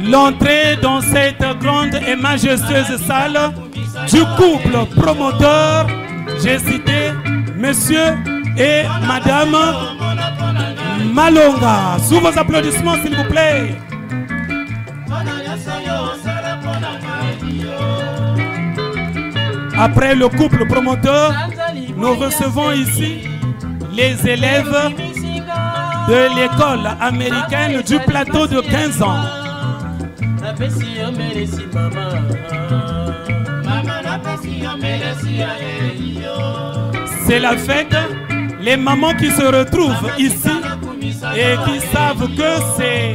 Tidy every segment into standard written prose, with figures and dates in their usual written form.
L'entrée dans cette grande et majestueuse salle du couple promoteur, j'ai cité Monsieur et Madame Malonga. Sous vos applaudissements, s'il vous plaît. Après le couple promoteur, nous recevons ici les élèves de l'école américaine du plateau de 15 ans. C'est la fête, les mamans qui se retrouvent ici et qui savent que c'est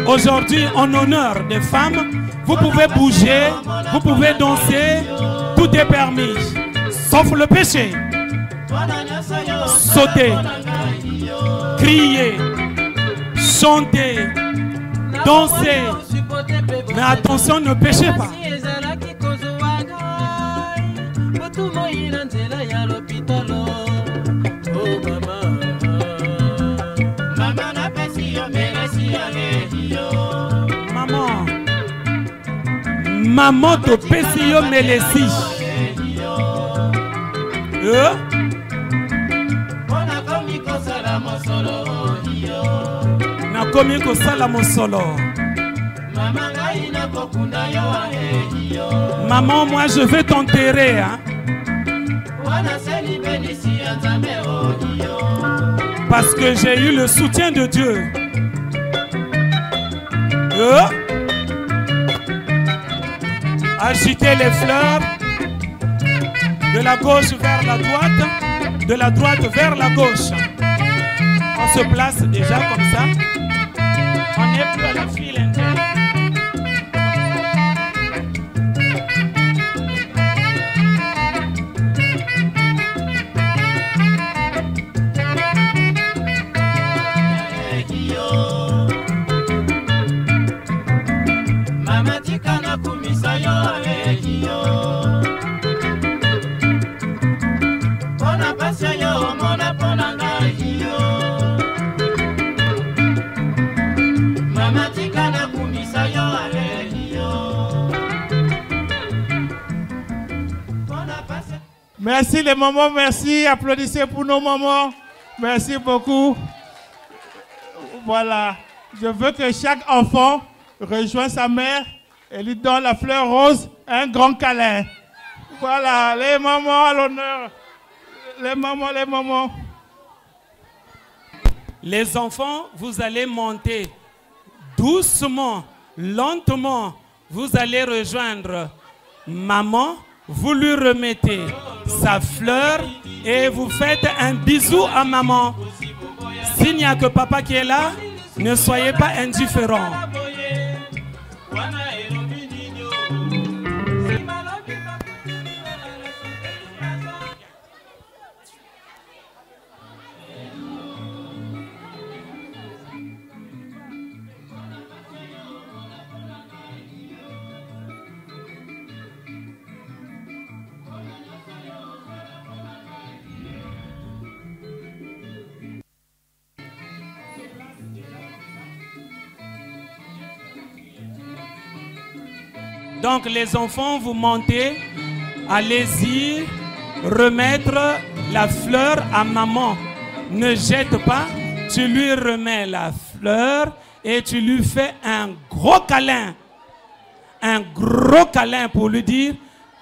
aujourd'hui en honneur des femmes. Vous pouvez bouger, vous pouvez danser, tout est permis, sauf le péché. Sauter, crier, chanter, danser. Mais attention, ne péchez pas. Maman, maman to pesi yo melesi. Nakomi kosala mosolo. Maman, moi je vais t'enterrer, hein? Parce que j'ai eu le soutien de Dieu. Agiter les fleurs de la gauche vers la droite, de la droite vers la gauche. On se place déjà comme ça. On n'est plus à la file interne. Merci les mamans, merci. Applaudissez pour nos mamans. Merci beaucoup. Voilà. Je veux que chaque enfant rejoigne sa mère et lui donne la fleur rose, un grand câlin. Voilà, les mamans à l'honneur. Les mamans, les mamans. Les enfants, vous allez monter doucement, lentement. Vous allez rejoindre maman. Vous lui remettez sa fleur et vous faites un bisou à maman. S'il n'y a que papa qui est là, ne soyez pas indifférents. Donc les enfants, vous montez, allez-y, remettre la fleur à maman. Ne jette pas, tu lui remets la fleur et tu lui fais un gros câlin. Un gros câlin pour lui dire,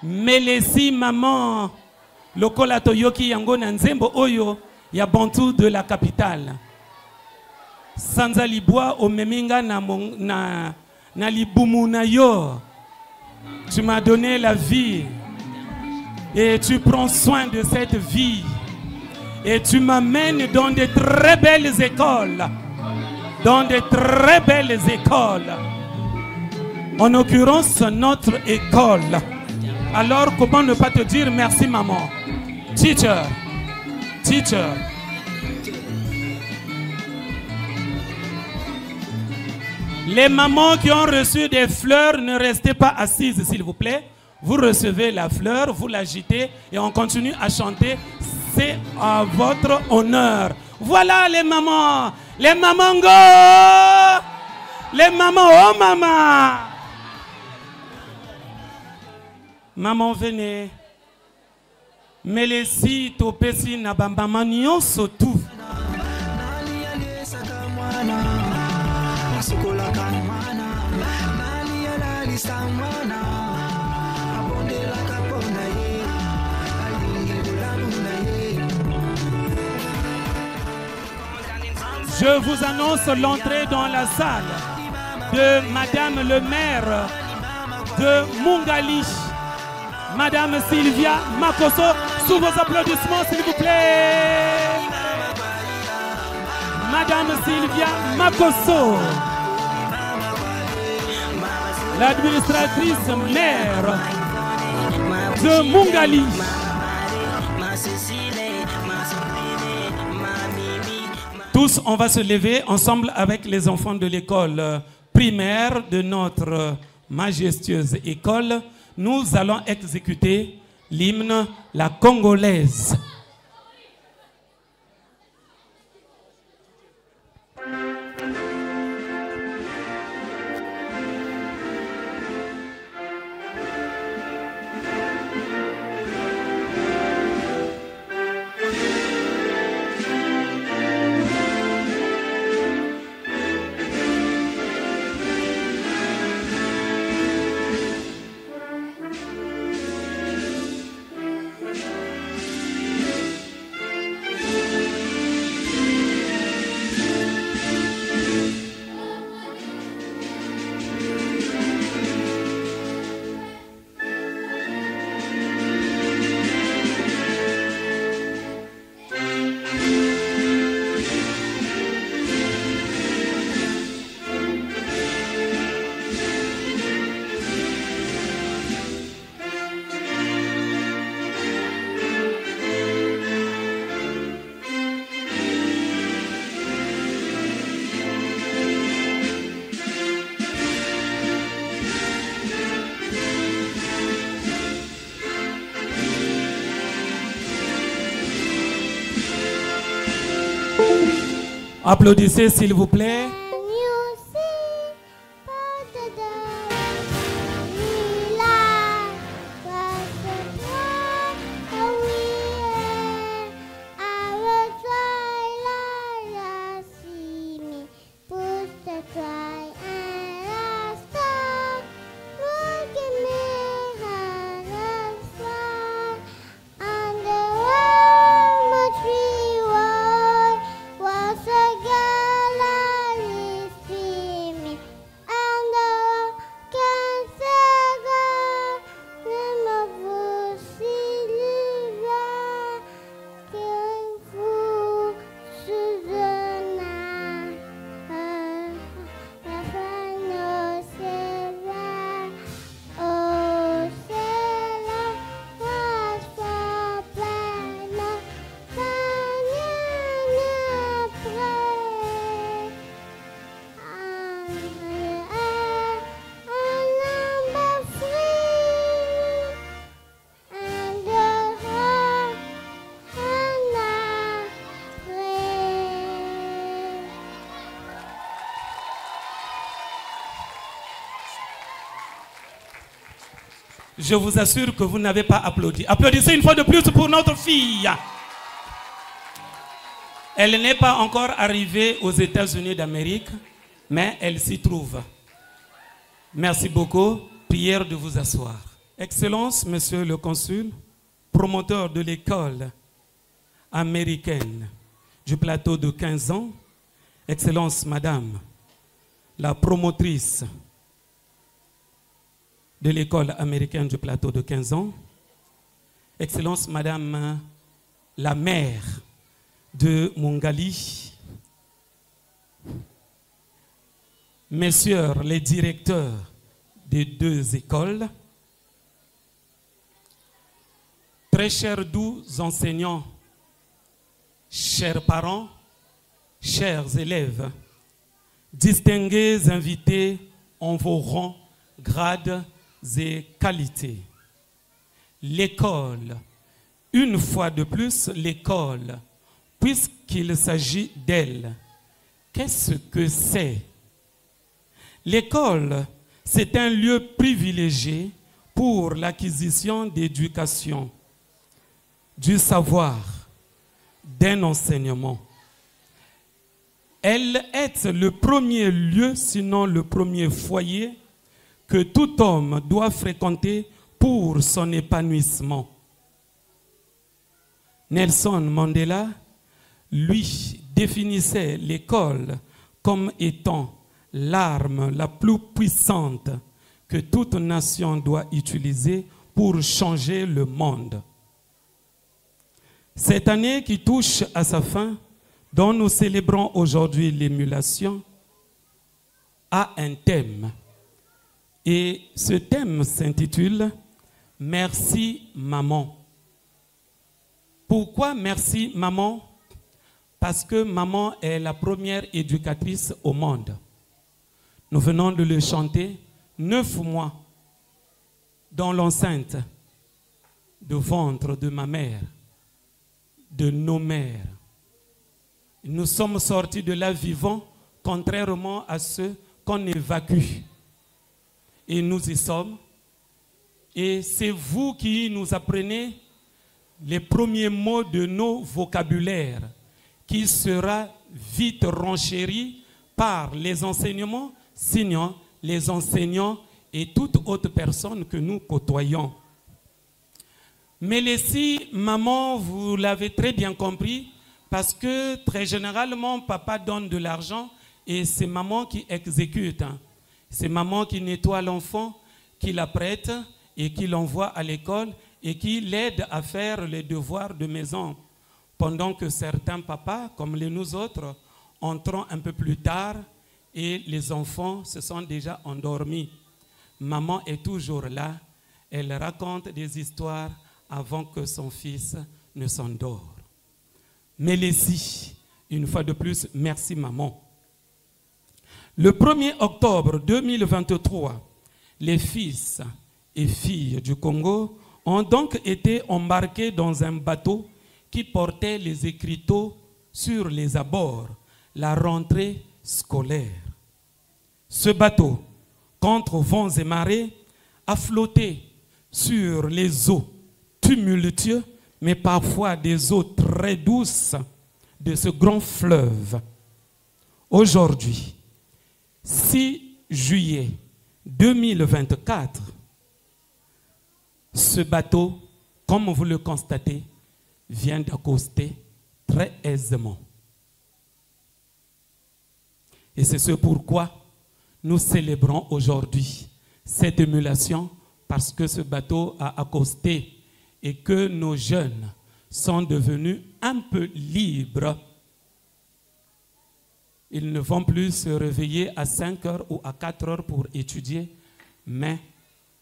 Melesi maman, lokola toyoki yango na nzembo oyo ya bantu de la capitale. Sanza libwa omeminga na libumu na yo. Tu m'as donné la vie et tu prends soin de cette vie et tu m'amènes dans de très belles écoles, dans de très belles écoles, en l'occurrence notre école. Alors comment ne pas te dire merci maman? Teacher, teacher. Les mamans qui ont reçu des fleurs, ne restez pas assises, s'il vous plaît. Vous recevez la fleur, vous l'agitez et on continue à chanter. C'est à votre honneur. Voilà les mamans. Les mamans go. Les mamans, oh maman. Maman, venez. Mais les sites au Pessi Nabambama nyonso tout. Je vous annonce l'entrée dans la salle de Madame le maire de Mungali, Madame Sylvia Makosso. Sous vos applaudissements, s'il vous plaît. Madame Sylvia Makosso, l'administratrice maire de Mungali. Tous, on va se lever ensemble avec les enfants de l'école primaire de notre majestueuse école. Nous allons exécuter l'hymne La Congolaise. Applaudissez s'il vous plaît. Je vous assure que vous n'avez pas applaudi. Applaudissez une fois de plus pour notre fille. Elle n'est pas encore arrivée aux États-Unis d'Amérique, mais elle s'y trouve. Merci beaucoup. Prière de vous asseoir. Excellence, Monsieur le Consul, promoteur de l'école américaine du plateau de 15 ans. Excellence, Madame, la promotrice de l'école américaine du plateau de 15 ans. Excellence, Madame la maire de Mungali. Messieurs les directeurs des deux écoles. Très chers doux enseignants, chers parents, chers élèves, distingués invités en vos rangs, grades et qualités. L'école, une fois de plus l'école, puisqu'il s'agit d'elle. Qu'est-ce que c'est? L'école, c'est un lieu privilégié pour l'acquisition d'éducation, du savoir, d'un enseignement. Elle est le premier lieu, sinon le premier foyer, que tout homme doit fréquenter pour son épanouissement. Nelson Mandela, lui, définissait l'école comme étant l'arme la plus puissante que toute nation doit utiliser pour changer le monde. Cette année qui touche à sa fin, dont nous célébrons aujourd'hui l'émulation, a un thème. Et ce thème s'intitule « Merci maman ». Pourquoi merci maman? Parce que maman est la première éducatrice au monde. Nous venons de le chanter 9 mois dans l'enceinte de ventre de ma mère, de nos mères. Nous sommes sortis de là vivants, contrairement à ceux qu'on évacue. Et nous y sommes. Et c'est vous qui nous apprenez les premiers mots de nos vocabulaires, qui sera vite renchéri par les enseignements, sinon les enseignants et toute autre personne que nous côtoyons. Mais ici, maman, vous l'avez très bien compris, parce que très généralement, papa donne de l'argent et c'est maman qui exécute. C'est maman qui nettoie l'enfant, qui l'apprête et qui l'envoie à l'école et qui l'aide à faire les devoirs de maison. Pendant que certains papas, comme nous autres, entrons un peu plus tard et les enfants se sont déjà endormis. Maman est toujours là, elle raconte des histoires avant que son fils ne s'endort. Mélésie, une fois de plus, merci maman. Le 1er octobre 2023, les fils et filles du Congo ont donc été embarqués dans un bateau qui portait les écriteaux sur les abords, la rentrée scolaire. Ce bateau, contre vents et marées, a flotté sur les eaux tumultueuses, mais parfois des eaux très douces de ce grand fleuve. Aujourd'hui, 6 juillet 2024, ce bateau, comme vous le constatez, vient d'accoster très aisément. Et c'est ce pourquoi nous célébrons aujourd'hui cette émulation, parce que ce bateau a accosté et que nos jeunes sont devenus un peu libres. Ils ne vont plus se réveiller à 5 heures ou à 4 heures pour étudier, mais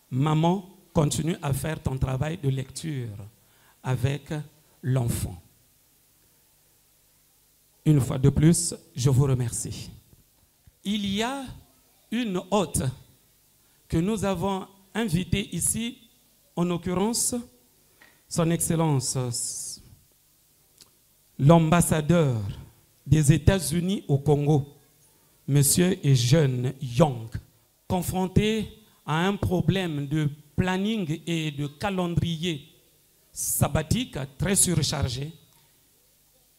maman, continue à faire ton travail de lecture avec l'enfant. Une fois de plus, je vous remercie. Il y a une hôte que nous avons invitée ici, en l'occurrence, Son Excellence, l'ambassadeur des États-Unis au Congo, Monsieur Eugène Young, confronté à un problème de planning et de calendrier sabbatique très surchargé,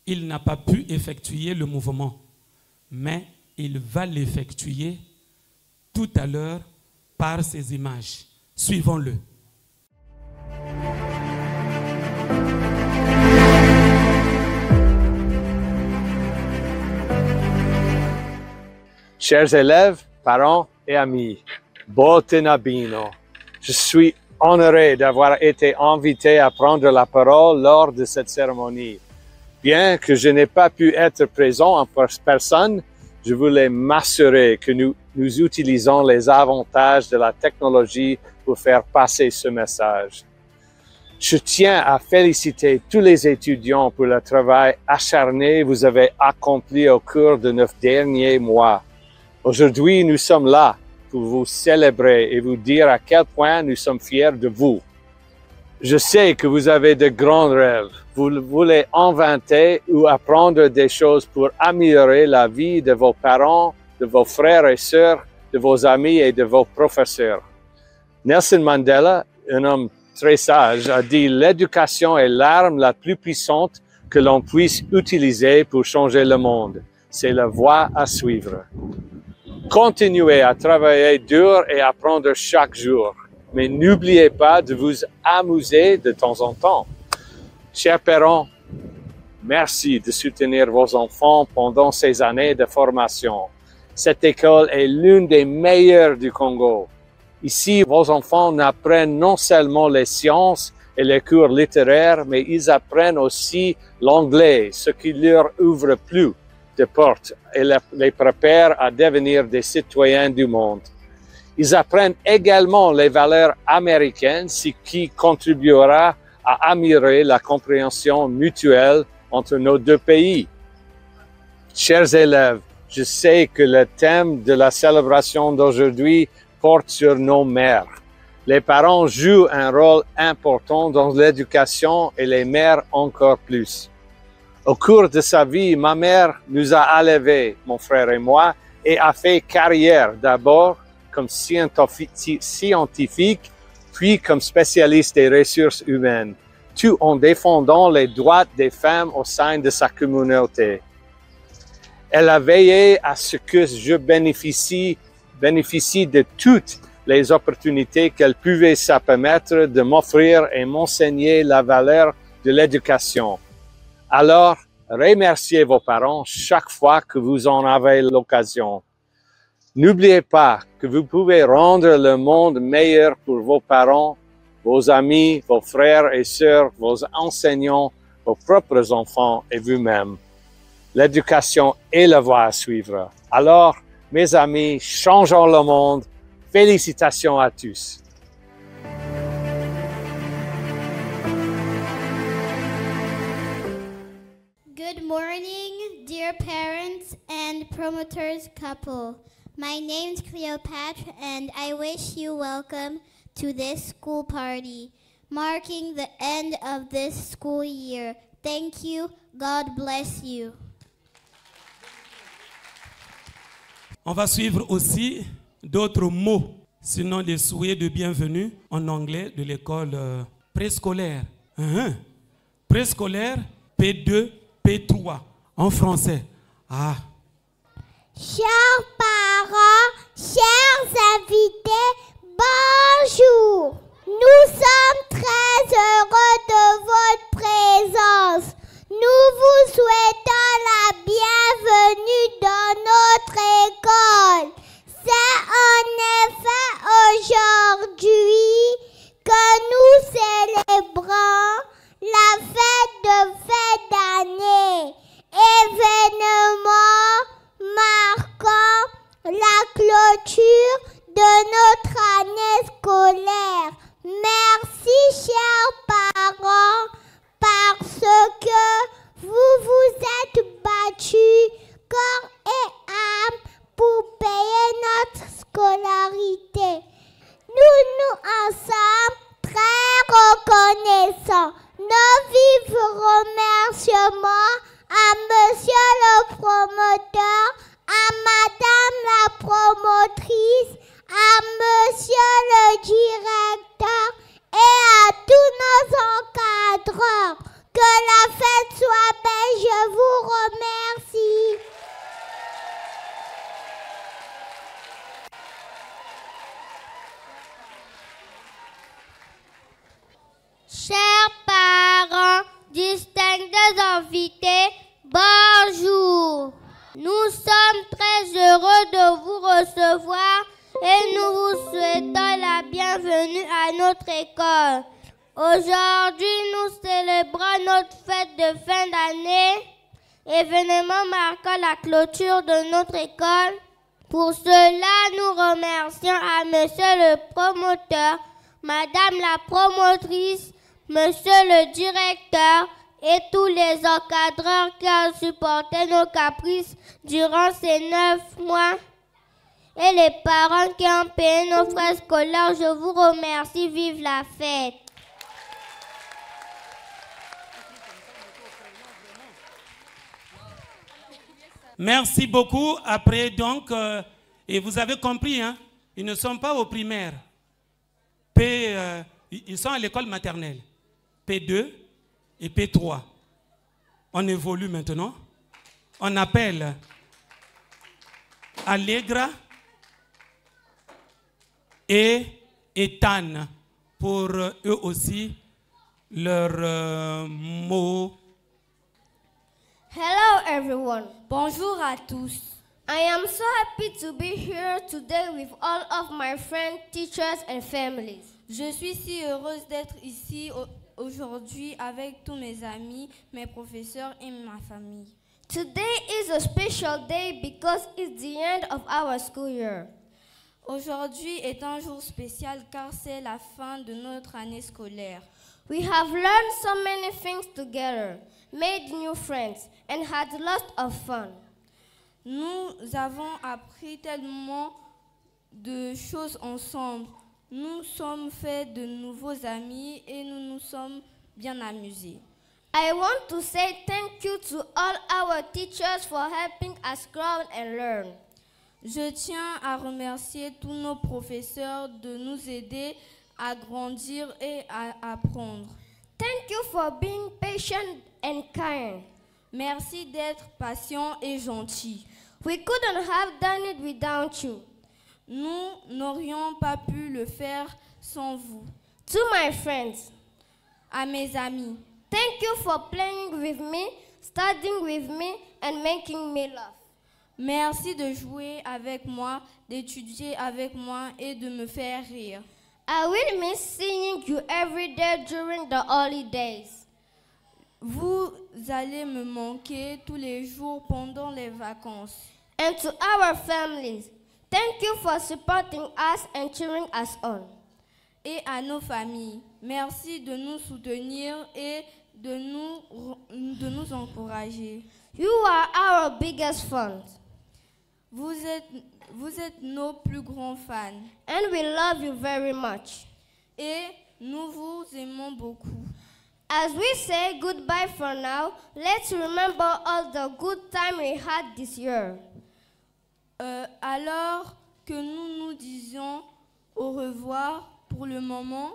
il n'a pas pu effectuer le mouvement, mais il va l'effectuer tout à l'heure par ces images. Suivons-le. Chers élèves, parents et amis, Botenabino, je suis honoré d'avoir été invité à prendre la parole lors de cette cérémonie. Bien que je n'ai pas pu être présent en personne, je voulais m'assurer que nous utilisons les avantages de la technologie pour faire passer ce message. Je tiens à féliciter tous les étudiants pour le travail acharné que vous avez accompli au cours de 9 derniers mois. Aujourd'hui, nous sommes là pour vous célébrer et vous dire à quel point nous sommes fiers de vous. Je sais que vous avez de grands rêves. Vous voulez inventer ou apprendre des choses pour améliorer la vie de vos parents, de vos frères et sœurs, de vos amis et de vos professeurs. Nelson Mandela, un homme très sage, a dit « L'éducation est l'arme la plus puissante que l'on puisse utiliser pour changer le monde. C'est la voie à suivre. » Continuez à travailler dur et apprendre chaque jour. Mais n'oubliez pas de vous amuser de temps en temps. Chers parents, merci de soutenir vos enfants pendant ces années de formation. Cette école est l'une des meilleures du Congo. Ici, vos enfants apprennent non seulement les sciences et les cours littéraires, mais ils apprennent aussi l'anglais, ce qui leur ouvre plus de portes et les prépare à devenir des citoyens du monde. Ils apprennent également les valeurs américaines, ce qui contribuera à améliorer la compréhension mutuelle entre nos deux pays. Chers élèves, je sais que le thème de la célébration d'aujourd'hui porte sur nos mères. Les parents jouent un rôle important dans l'éducation et les mères encore plus. Au cours de sa vie, ma mère nous a élevés, mon frère et moi, et a fait carrière d'abord comme scientifique, puis comme spécialiste des ressources humaines, tout en défendant les droits des femmes au sein de sa communauté. Elle a veillé à ce que je bénéficie de toutes les opportunités qu'elle pouvait se permettre de m'offrir et m'enseigner la valeur de l'éducation. Alors, remerciez vos parents chaque fois que vous en avez l'occasion. N'oubliez pas que vous pouvez rendre le monde meilleur pour vos parents, vos amis, vos frères et sœurs, vos enseignants, vos propres enfants et vous-même. L'éducation est la voie à suivre. Alors, mes amis, changeons le monde. Félicitations à tous. Good morning, dear parents and promoters couple. My name's Cleopatra and I wish you welcome to this school party, marking the end of this school year. Thank you. God bless you. On va suivre aussi d'autres mots, sinon des souhaits de bienvenue en anglais de l'école préscolaire. Préscolaire, P2, P3. En français. Ah. Chers parents, chers invités, bonjour. Nous sommes très heureux de votre présence. Nous vous souhaitons la bienvenue dans notre école. C'est en effet aujourd'hui que nous célébrons la fête de fin d'année, événement marquant la clôture de notre année scolaire. Merci, chers parents, parce que vous vous êtes battus corps et âme pour payer notre scolarité. Nous en sommes très reconnaissants. Nos vifs remerciements à Monsieur le promoteur, à Madame la promotrice, à Monsieur le directeur et à tous nos encadreurs. Que la fête soit belle, je vous remercie. Chers parents, distingués invités, bonjour. Nous sommes très heureux de vous recevoir et nous vous souhaitons la bienvenue à notre école. Aujourd'hui, nous célébrons notre fête de fin d'année, événement marquant la clôture de notre école. Pour cela, nous remercions à Monsieur le promoteur, Madame la promotrice, Monsieur le directeur et tous les encadreurs qui ont supporté nos caprices durant ces 9 mois. et les parents qui ont payé nos frais scolaires, je vous remercie. Vive la fête. Merci beaucoup. Après, donc, et vous avez compris, hein, ils ne sont pas au primaire. Ils sont à l'école maternelle. P2 et P3. On évolue maintenant. On appelle Allegra et Ethan pour eux aussi leurs mots. Hello everyone. Bonjour à tous. I am so happy to be here today with all of my friends, teachers and families. Je suis si heureuse d'être ici aujourd'hui avec tous mes amis, mes professeurs et ma famille. Today is a special day because it's the end of our school year. Aujourd'hui est un jour spécial car c'est la fin de notre année scolaire. We have learned so many things together, made new friends, and had lots of fun. Nous avons appris tellement de choses ensemble. Nous sommes faits de nouveaux amis et nous nous sommes bien amusés. I want to say thank you to all our teachers for helping us grow and learn. Je tiens à remercier tous nos professeurs de nous aider à grandir et à apprendre. Thank you for being patient and kind. Merci d'être patient et gentil. We couldn't have done it without you. Nous n'aurions pas pu le faire sans vous. To my friends, à mes amis, thank you for playing with me, studying with me, and making me laugh. Merci de jouer avec moi, d'étudier avec moi et de me faire rire. I will miss seeing you every day during the holidays. Vous allez me manquer tous les jours pendant les vacances. And to our families, thank you for supporting us and cheering us on. Et à nos familles, merci de nous soutenir et de nous encourager. You are our biggest fans. Vous êtes nos plus grands fans. And we love you very much. Et nous vous aimons beaucoup. As we say goodbye for now, let's remember all the good time we had this year. Alors que nous nous disions au revoir pour le moment,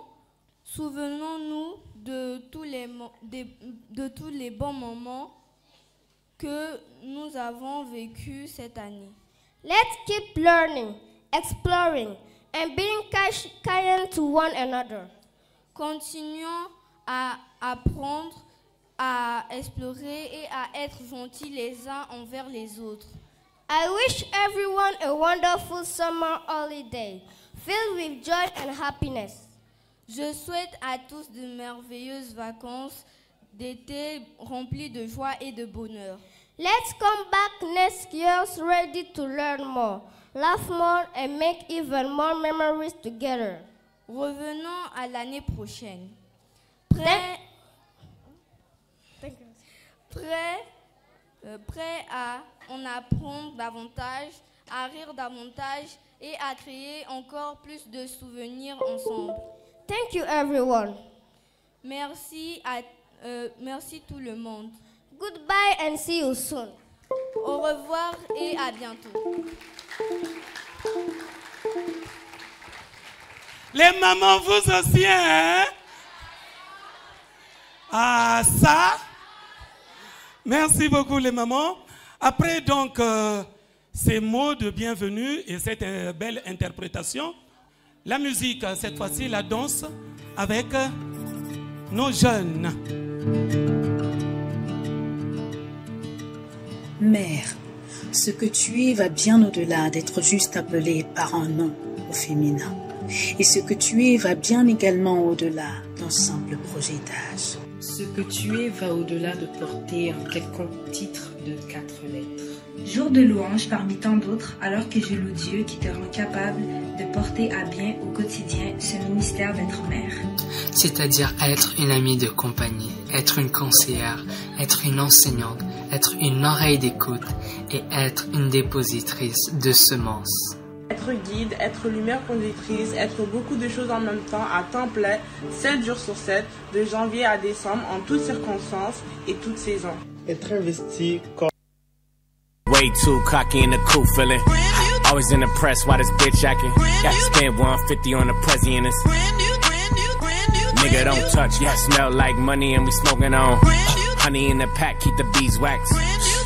souvenons-nous de tous les bons moments que nous avons vécus cette année. Let's keep learning, exploring, and being kind to one another. Continuons à apprendre, à explorer et à être gentils les uns envers les autres. I wish everyone a wonderful summer holiday, filled with joy and happiness. Je souhaite à tous de merveilleuses vacances d'été remplies de joie et de bonheur. Let's come back next year ready to learn more, laugh more, and make even more memories together. Revenons à l'année prochaine. Prêt à en apprendre davantage, à rire davantage et à créer encore plus de souvenirs ensemble. Thank you everyone. Merci tout le monde. Goodbye and see you soon. Au revoir et à bientôt. Les mamans, vous aussi, hein? Ah, ça. Merci beaucoup, les mamans. Après, donc, ces mots de bienvenue et cette belle interprétation, la musique, cette fois-ci, la danse avec nos jeunes. Mère, ce que tu es va bien au-delà d'être juste appelée par un nom au féminin. Et ce que tu es va bien également au-delà d'un simple projet d'âge. Ce que tu es va au-delà de porter un quelconque titre de 4 lettres. Jour de louange parmi tant d'autres, alors que je loue Dieu qui te rend capable de porter à bien au quotidien ce ministère d'être mère. C'est-à-dire être une amie de compagnie, être une conseillère, être une enseignante, être une oreille d'écoute et être une dépositrice de semences. être guide, être lumière conductrice, être beaucoup de choses en même temps à temps plein, 7 jours sur 7, de janvier à décembre, en toutes circonstances et toutes saisons. Être investi comme... Way too cocky in the cool feeling. Always in the press while this bitch acting. Got to spend 150 on the president. Nigga don't touch, yeah, smell like money and we smoking on. Honey in the pack, keep the beeswax.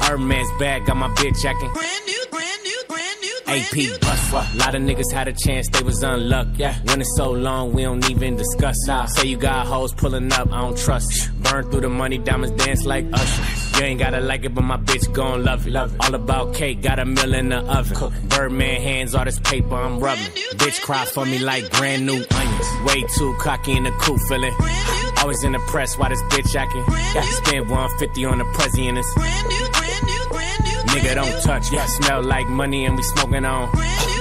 Hermes bag, got my bitch acting. AP bust. A lot of niggas had a chance, they was unlucky. Yeah. When it's so long, we don't even discuss. Say you got hoes pulling up, I don't trust. Burn through the money, diamonds dance like Usher. You ain't gotta like it, but my bitch gon' love it. All about cake, got a meal in the oven. Birdman hands, all this paper I'm rubbing. Bitch cry for me like brand new onions. Way too cocky in the cool feeling. Always in the press while this bitch acting. Got to spend 150 on the president. Nigga don't touch, yeah, smell like money and we smoking on.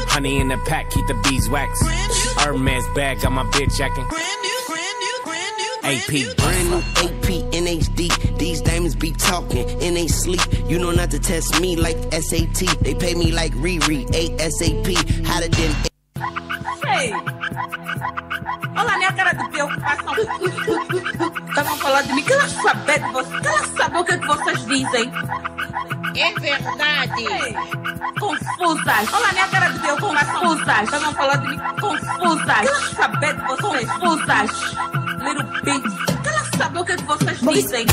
Honey in the pack, keep the beeswax. Hermes bag, got my bitch acting. AP, brand new AP in HD. These diamonds be talking and they sleep. You know not to test me like SAT. They pay me like Riri, ASAP. Hotter than. Hey! Olha minha cara de preocupação. Estavam falando de mim. Quero saber de vocês. Quero saber o que vocês dizem. É verdade. Hey. Confusas. Olha minha cara de preocupação. Confusas. Estavam falando de mim. Confusas. Quero saber de vocês. Confusas. Little bitch. Quero saber o que vocês dizem.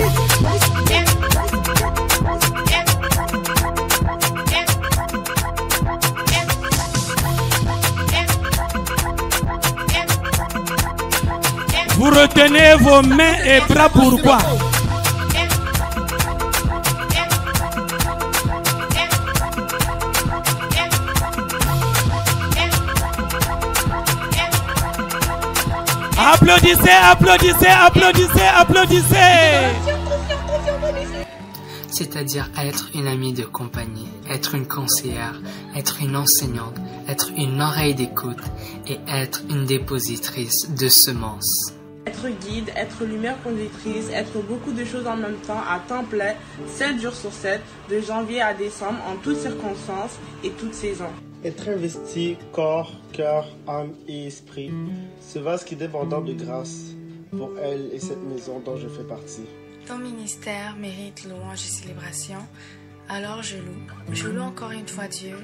Vous retenez vos mains et bras, pourquoi? Applaudissez, applaudissez, applaudissez, applaudissez. C'est-à-dire être une amie de compagnie, être une conseillère, être une enseignante, être une oreille d'écoute et être une dépositrice de semences. Être guide, être lumière conductrice, être beaucoup de choses en même temps à temps plein, 7 jours sur 7, de janvier à décembre, en toutes circonstances et toutes saisons. Être investi, corps, cœur, âme et esprit, ce vase qui est débordant de grâce pour elle et cette maison dont je fais partie. Ton ministère mérite louange et célébration, alors je loue. Je loue encore une fois Dieu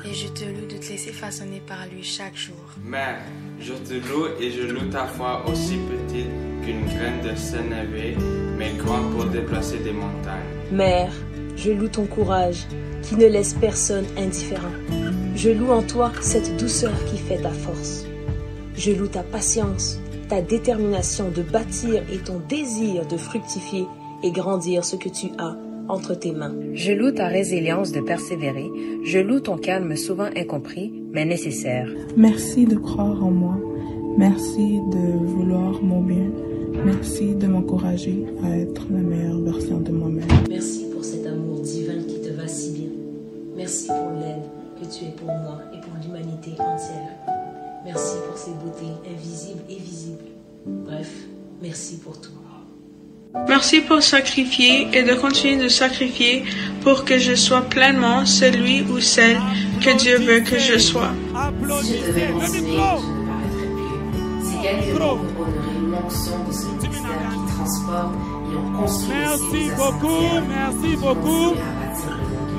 et je te loue de te laisser façonner par lui chaque jour. Mère, je te loue et je loue ta foi aussi petite qu'une graine de sénévé, mais grande pour déplacer des montagnes. Mère, je loue ton courage qui ne laisse personne indifférent. Je loue en toi cette douceur qui fait ta force. Je loue ta patience, ta détermination de bâtir et ton désir de fructifier et grandir ce que tu as entre tes mains. Je loue ta résilience de persévérer. Je loue ton calme souvent incompris, mais nécessaire. Merci de croire en moi. Merci de vouloir mon bien. Merci de m'encourager à être la meilleure version de moi-même. Merci pour cet amour divin qui te va si bien. Merci pour l'aide que tu es pour moi et pour l'humanité entière. Merci pour ces beautés invisibles et visibles. Bref, merci pour tout. Merci pour sacrifier et de continuer de sacrifier pour que je sois pleinement celui ou celle que Dieu veut que je sois. Si je devais continuer, je ne paraîtrais plus. Si quelques mots pour honorer l'onction de ce ministère qui transforme et en construit. Merci beaucoup, merci beaucoup.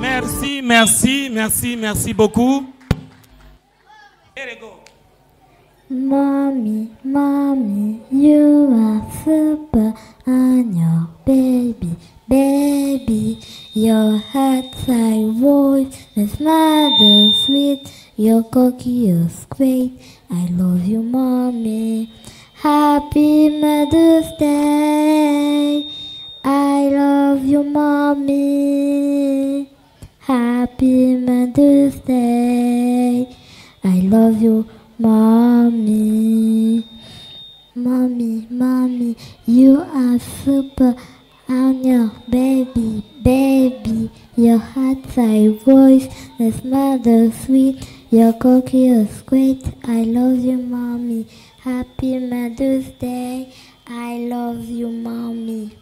Merci, merci, merci, merci beaucoup. Mommy, mommy, you are super and your baby, baby. Your heart's like voice, is mother sweet. Your cookie is great. I love you, mommy. Happy Mother's Day. I love you, mommy. Happy Mother's Day. I love you, mommy. Mommy, mommy, you are super. I'm your baby, baby. Your heart's like voice, this mother sweet. Your cookie is great. I love you, mommy. Happy Mother's Day. I love you, mommy.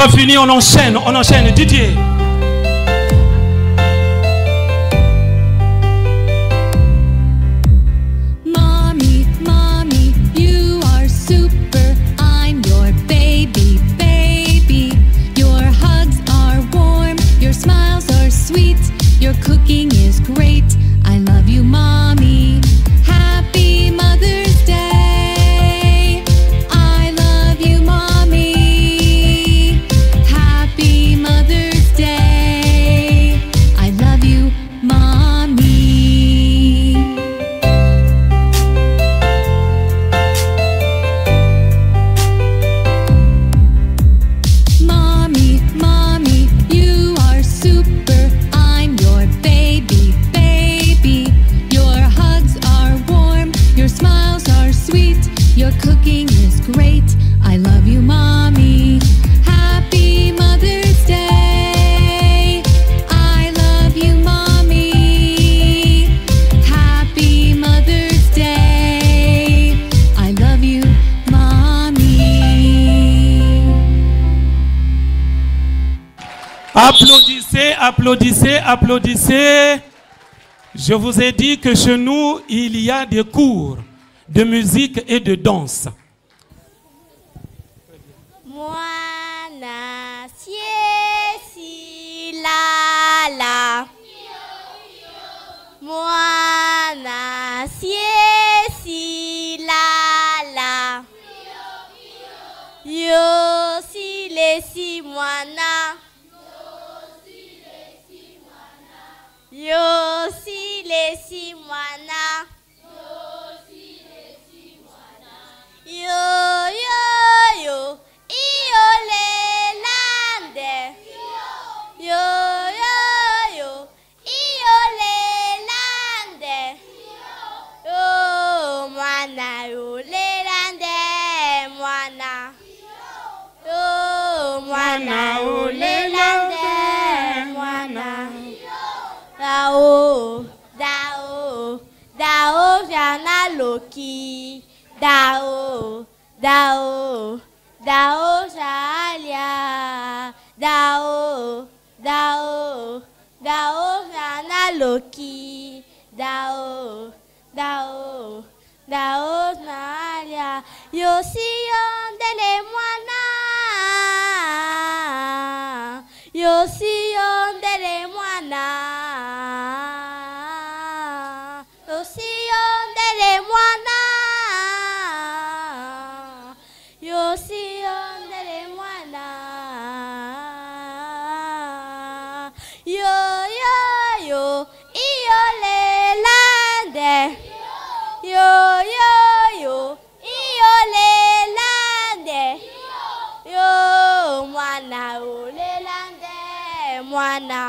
pas fini, on enchaîne, Didier. Mommy, mommy, you are super. I'm your baby, baby. Your hugs are warm, your smiles are sweet, your cooking is great. I love you, mommy. Happy Mother's Day. I love you, mommy. Happy Mother's Day. I love you, mommy. Mommy, mommy, you are super. I'm your baby, baby. Your hugs are warm, your smiles are sweet, your cooking is great. I love you, mommy. Happy Mother's Day. I love you, mommy. Happy Mother's Day. I love you, mommy. Applaudissez, applaudissez, applaudissez. Je vous ai dit que chez nous, il y a des cours de musique et de danse. Mwana siesi lala. Mwana siesi lala. Yo si lesi mwana. Yo si lesi mwana. Yo yo yo. Iyo le lande. Yo yo yo. Iyo le lande. Yo mwana yo le lande mwana. Yo mwana yo le lande mwana. Dao, dao, dao jana loki. Dao, dao, dao jalia. Dao, dao, dao jana loki. Dao, dao, dao jalia. Yo si yondele mwana. Yo si yondele mwana. Yo si yondele mwana. Yo si yondele mwana. Yo yo yo. Iyo le lande. Yo yo yo. Iyo le lande. Yo mwana ole lande mwana.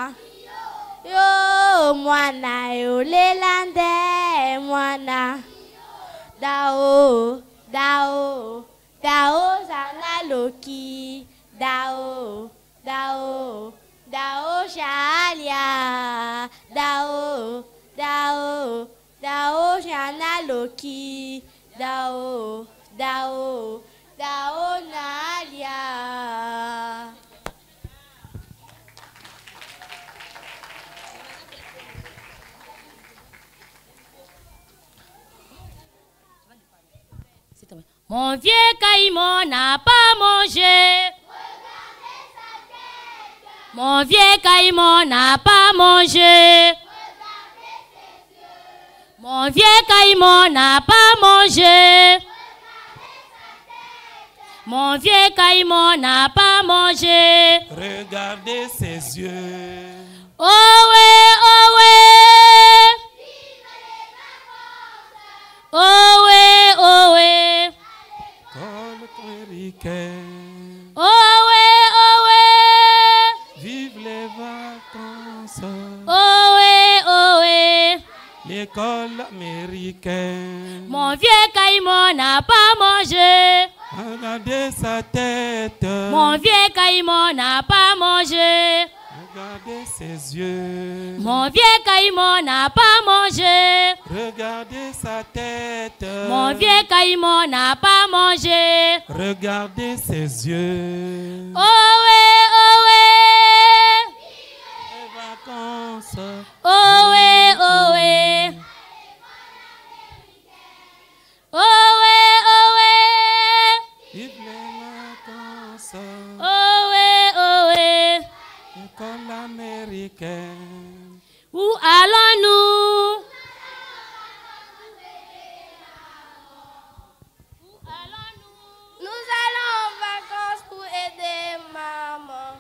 Yo mwana ole lande mwana. Dao, dao, dao zana loki. Dao, dao, dao jalia. Dao, dao, dao jana loki. Dao, dao, dao nalia. Mon vieux caïman n'a pas mangé. Mon vieux caïman n'a pas mangé. Mon vieux caïman n'a pas mangé. Mon vieux caïman n'a pas mangé. Regardez ses yeux. Oh ouais, oh ouais. Oh ouais, oh ouais. Oh ouais, oh ouais. Vive les vacances. Oh ouais, oh ouais. L'école américaine. Mon vieux caïman n'a pas mangé. Regardez sa tête. Mon vieux caïman n'a pas mangé. Regardez ses yeux. Mon vieux caïman n'a pas mangé. Regardez sa tête. Mon vieux caïman n'a pas mangé. Regardez ses yeux. Ohé, ohé. Les vacances. Ohé, ohé. Ohé, ohé. Vive les vacances. Ohé, ohé. École américaine. Où allons-nous? Nous allons en vacances pour aider maman.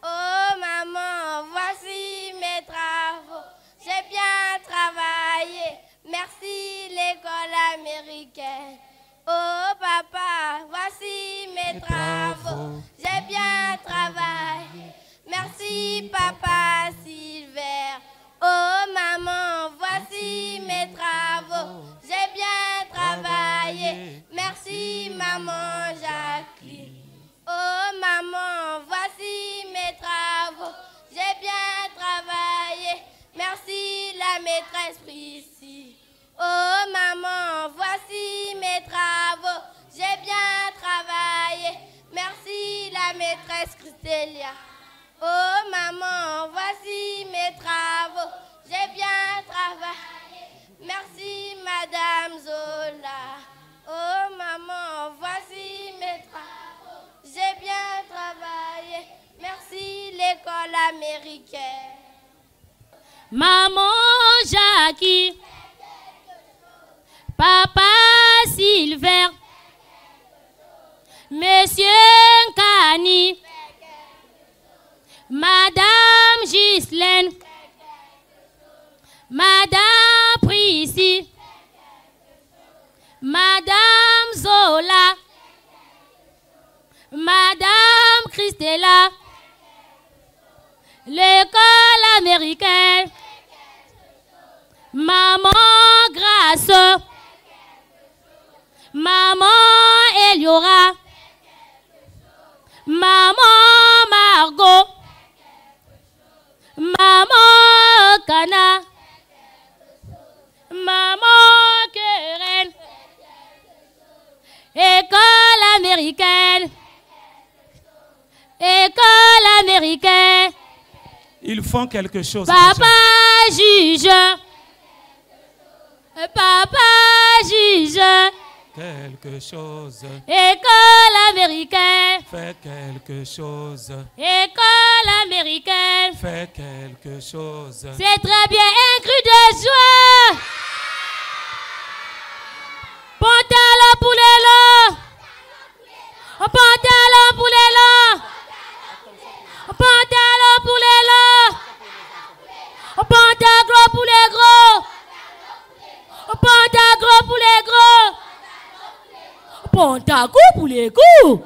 Oh maman, voici mes travaux. J'ai bien travaillé. Merci l'école américaine. Oh papa, voici mes travaux. J'ai bien travaillé. Merci papa Silver. Oh maman, voici mes travaux. J'ai bien travaillé. Merci maman Jacqueline. Oh maman, voici mes travaux. J'ai bien travaillé. Merci la maîtresse Priscille. Oh maman, voici mes travaux. J'ai bien travaillé. Merci la maîtresse Christelia. Oh maman, voici mes travaux. J'ai bien travaillé. Merci madame Zola. Oh maman, voici mes travaux. J'ai bien travaillé. Merci l'école américaine. Maman Jackie. Papa Silver. Monsieur Kani. Madame Ghislaine. Madame Prissy. Madame Zola. Madame Christella. L'école américaine. Maman Grace. Maman Eliora. Maman Margot. Maman Kana. Maman Keren. École américaine. École américaine. Ils font quelque chose. Papa juge. Papa juge. Quelque chose. École américaine. Fais quelque chose. École américaine. Fais quelque chose. C'est très bien, un cri de joie. Pantalon pour les lots. Pantalon pour les lots. Pantalon pour les lots. Pantalon pour les gros. Pantalon pour les gros. Pantalon pour les coups.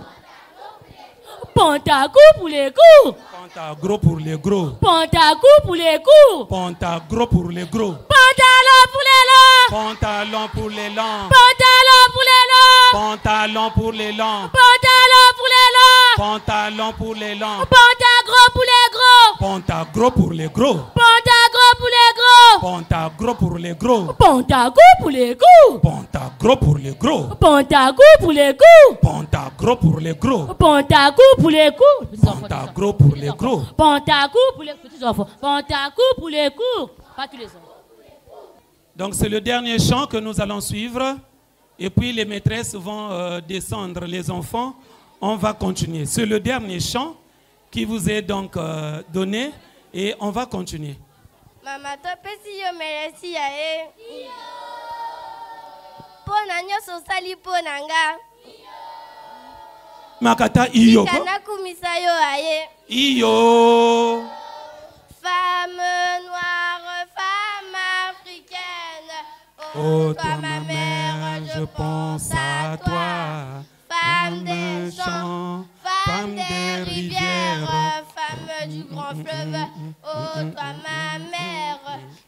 Pantalon pour les coups. Pantalon pour les gros. Pantalon pour les coups. Pantalon pour les gros. Pantalon pour les longs. Pantalon pour les longs. Pantalon pour les longs. Pantalon pour les longs. Pantalon pour les longs. Pantalon pour les longs. Pantalon pour les gros. Pantalon pour les gros. Pantalon pour les gros. Pantalon pour les gros. Pantalon pour les coups. Pantalon pour les gros. Pantalon pour les coups. Pantalon pour les gros. Pantalon pour les coups. Pantalon pour les gros. Pantalon pour les petits enfants. Pantalon pour les coups. Pas tous les enfants. Donc c'est le dernier chant que nous allons suivre. Et puis les maîtresses vont descendre. Les enfants, on va continuer. C'est le dernier chant qui vous est donc donné. Et on va continuer. Maman, toi, si yo merci ae. Pona nyoso sali ponanga. Makata iyo. Kana kumisa yo ae. Iyo. Femme noire, femme africaine. Oh, toi ma mère, je pense à toi. Femme des champs, femme des rivières, femme du grand fleuve. Oh, toi ma mère,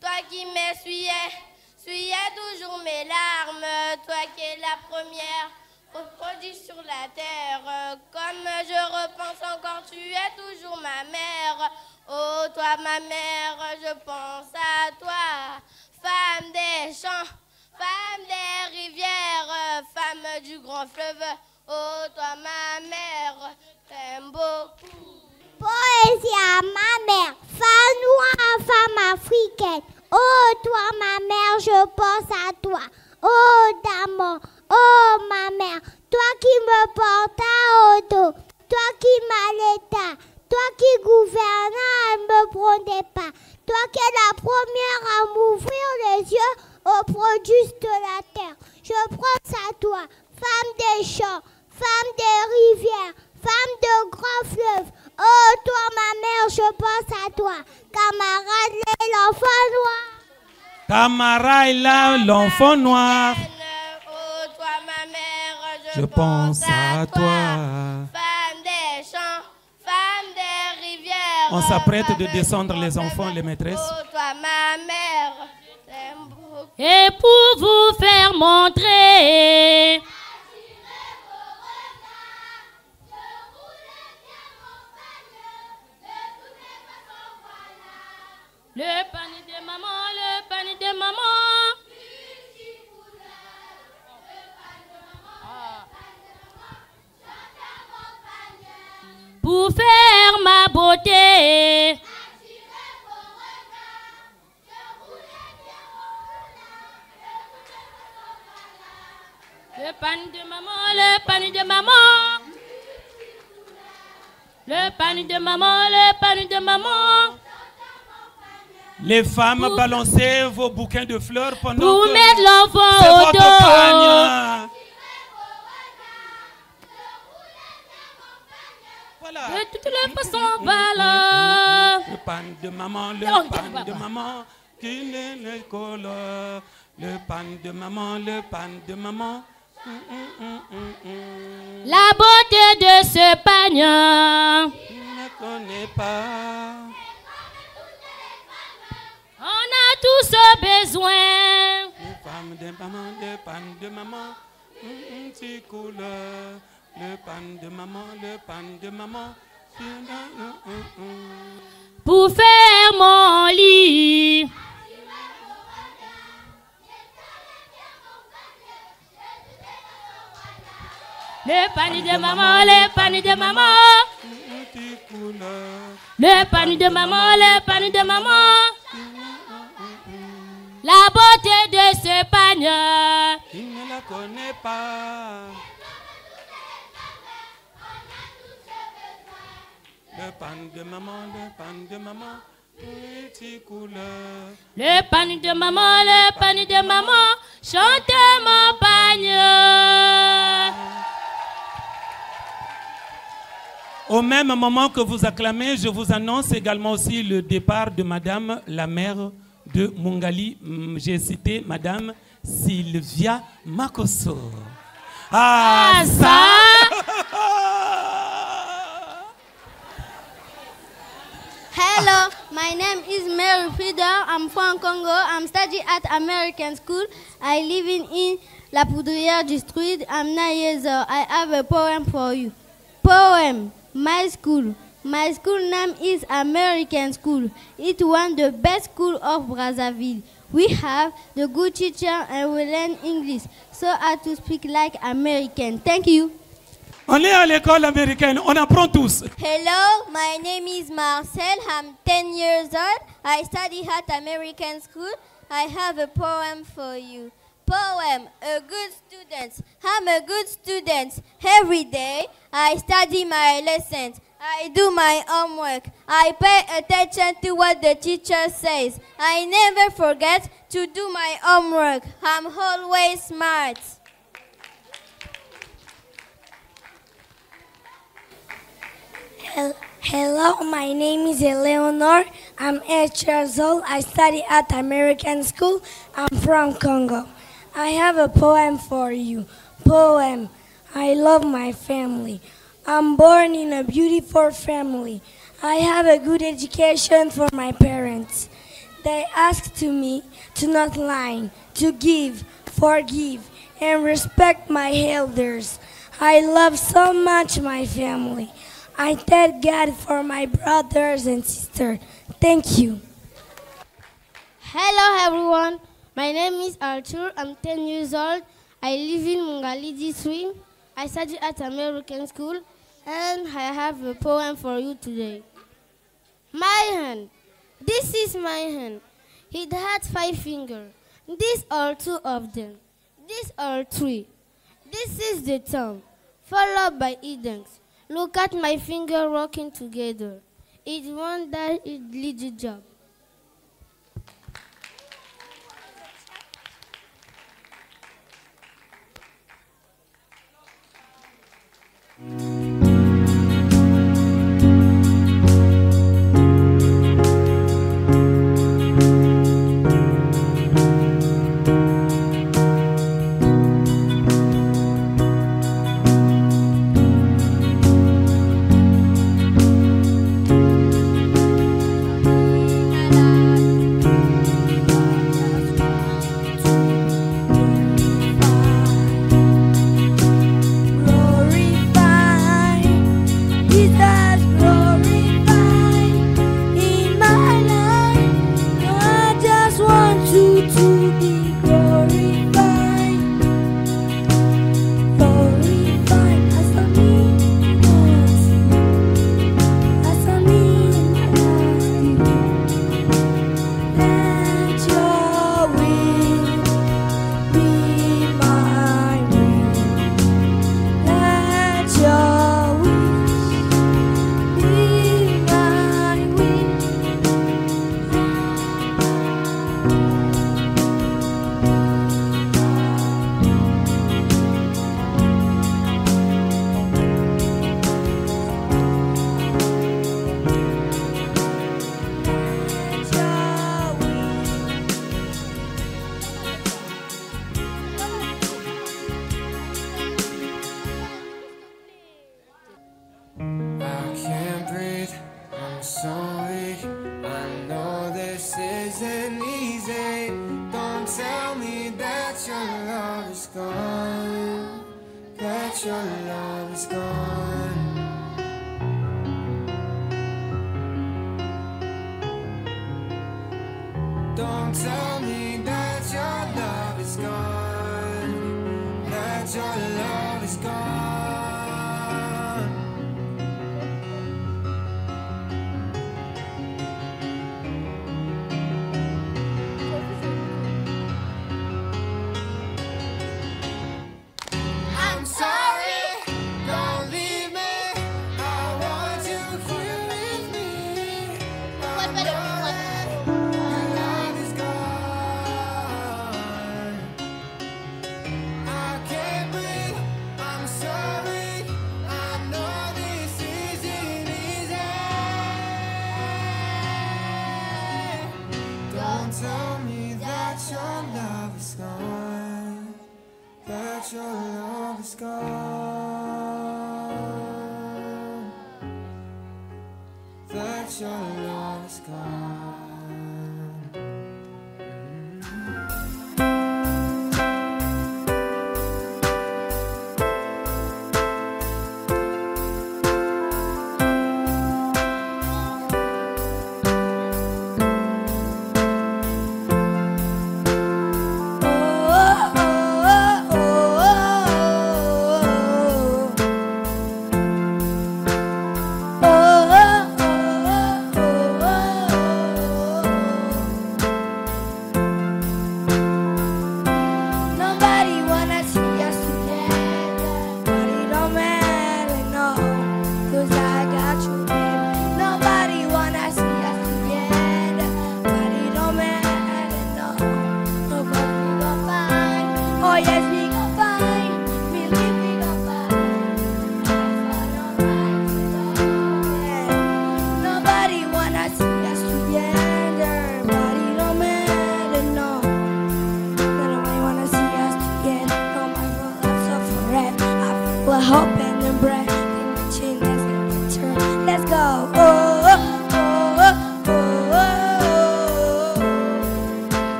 toi qui m'essuyais, essuyais toujours mes larmes. Toi qui es la première reproduit sur la terre. Comme je repense encore, tu es toujours ma mère. Oh, toi, ma mère, je pense à toi. Femme des champs, femme des rivières, femme du grand fleuve. Oh, toi, ma mère, t'aime beaucoup. Poésie à ma mère, femme noire, femme africaine. Oh, toi, ma mère, je pense à toi. Oh, d'amour, oh, ma mère, toi qui me portes à auto, toi qui m'allaitas, toi qui gouvernais et me prenais pas, toi qui es la première à m'ouvrir les yeux aux produits de la terre. Je pense à toi, femme des champs, femme des rivières, femme de grands fleuves. Oh, toi, ma mère, je pense à toi. Camarade, l'enfant noir. Camarade, l'enfant noir. Oh, toi, ma mère, Je pense à toi. Femme des champs, femme des rivières. On s'apprête de descendre les enfants, les maîtresses. Oh, toi, ma mère, t'aime beaucoup. Et pour vous faire montrer le panier de maman, le panier de maman. Pour faire ma beauté. Le panier de maman, le panier de maman. Le panier de maman, le panier de maman. Les femmes, balancez vos bouquins de fleurs pendant Pour que mettre l'enfant c'est au votre dos. pagne. Voilà. De toutes les façons, voilà. Le pan de maman, le pan de maman, qui n'est le couleur. Le pan de maman, le pan de maman. La beauté de ce pagne. Je ne connais pas. On a tous besoin. Le pan de maman, le pan de maman, petit couleur. Le pan de maman, le pan de maman. Pour faire mon lit. Le panier de maman, le panier de maman. Le panier de maman, le panier de maman. La beauté de ce pagne. Qui ne la connaît pas. Le pan de maman, le pan de maman, petit couleur. Le panier de maman, le panier de maman. Chante mon pagne. Au même moment que vous acclamez, je vous annonce également aussi le départ de Madame la maire de Mungali. J'ai cité Madame Sylvia Makosso. Ah, ça! Hello, my name is Mary Frida. I'm from Congo. I'm studying at American School. I live in La Poudrière District. I'm 9 years old. I have a poem for you. Poem. My school. My school name is American School. It's one of the best schools of Brazzaville. We have the good teacher and we learn English, so I to speak like American. Thank you. On est à l'école américaine, on apprend tous. Hello, my name is Marcel. I'm 10 years old. I study at American School. I have a poem for you. Poem, a good student. I'm a good student. Every day I study my lessons. I do my homework. I pay attention to what the teacher says. I never forget to do my homework. I'm always smart. Hello, my name is Eleanor. I'm 8 years old. I study at American School. I'm from Congo. I have a poem for you. Poem. I love my family. I'm born in a beautiful family. I have a good education for my parents. They asked me to not lie, to give, forgive, and respect my elders. I love so much my family. I thank God for my brothers and sisters. Thank you. Hello everyone, my name is Arthur. I'm 10 years old. I live in Mungali District. I study at American School and I have a poem for you today. My hand. This is my hand. It had 5 fingers. These are 2 of them. These are 3. This is the thumb, followed by index. Look at my finger working together. It's one that it leads the job.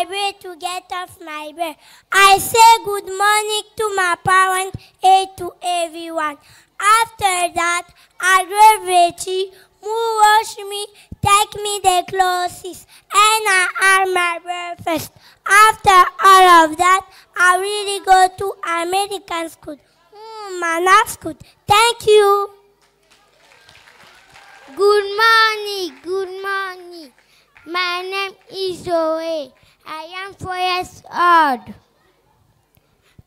library to get off my bed. I say good morning to my parents and to everyone. After that, I get ready, wash me, take me the clothes, and I have my breakfast. After all of that, I really go to American school. That's good. Thank you. Good morning, good morning. My name is Zoe. I am 4 years old.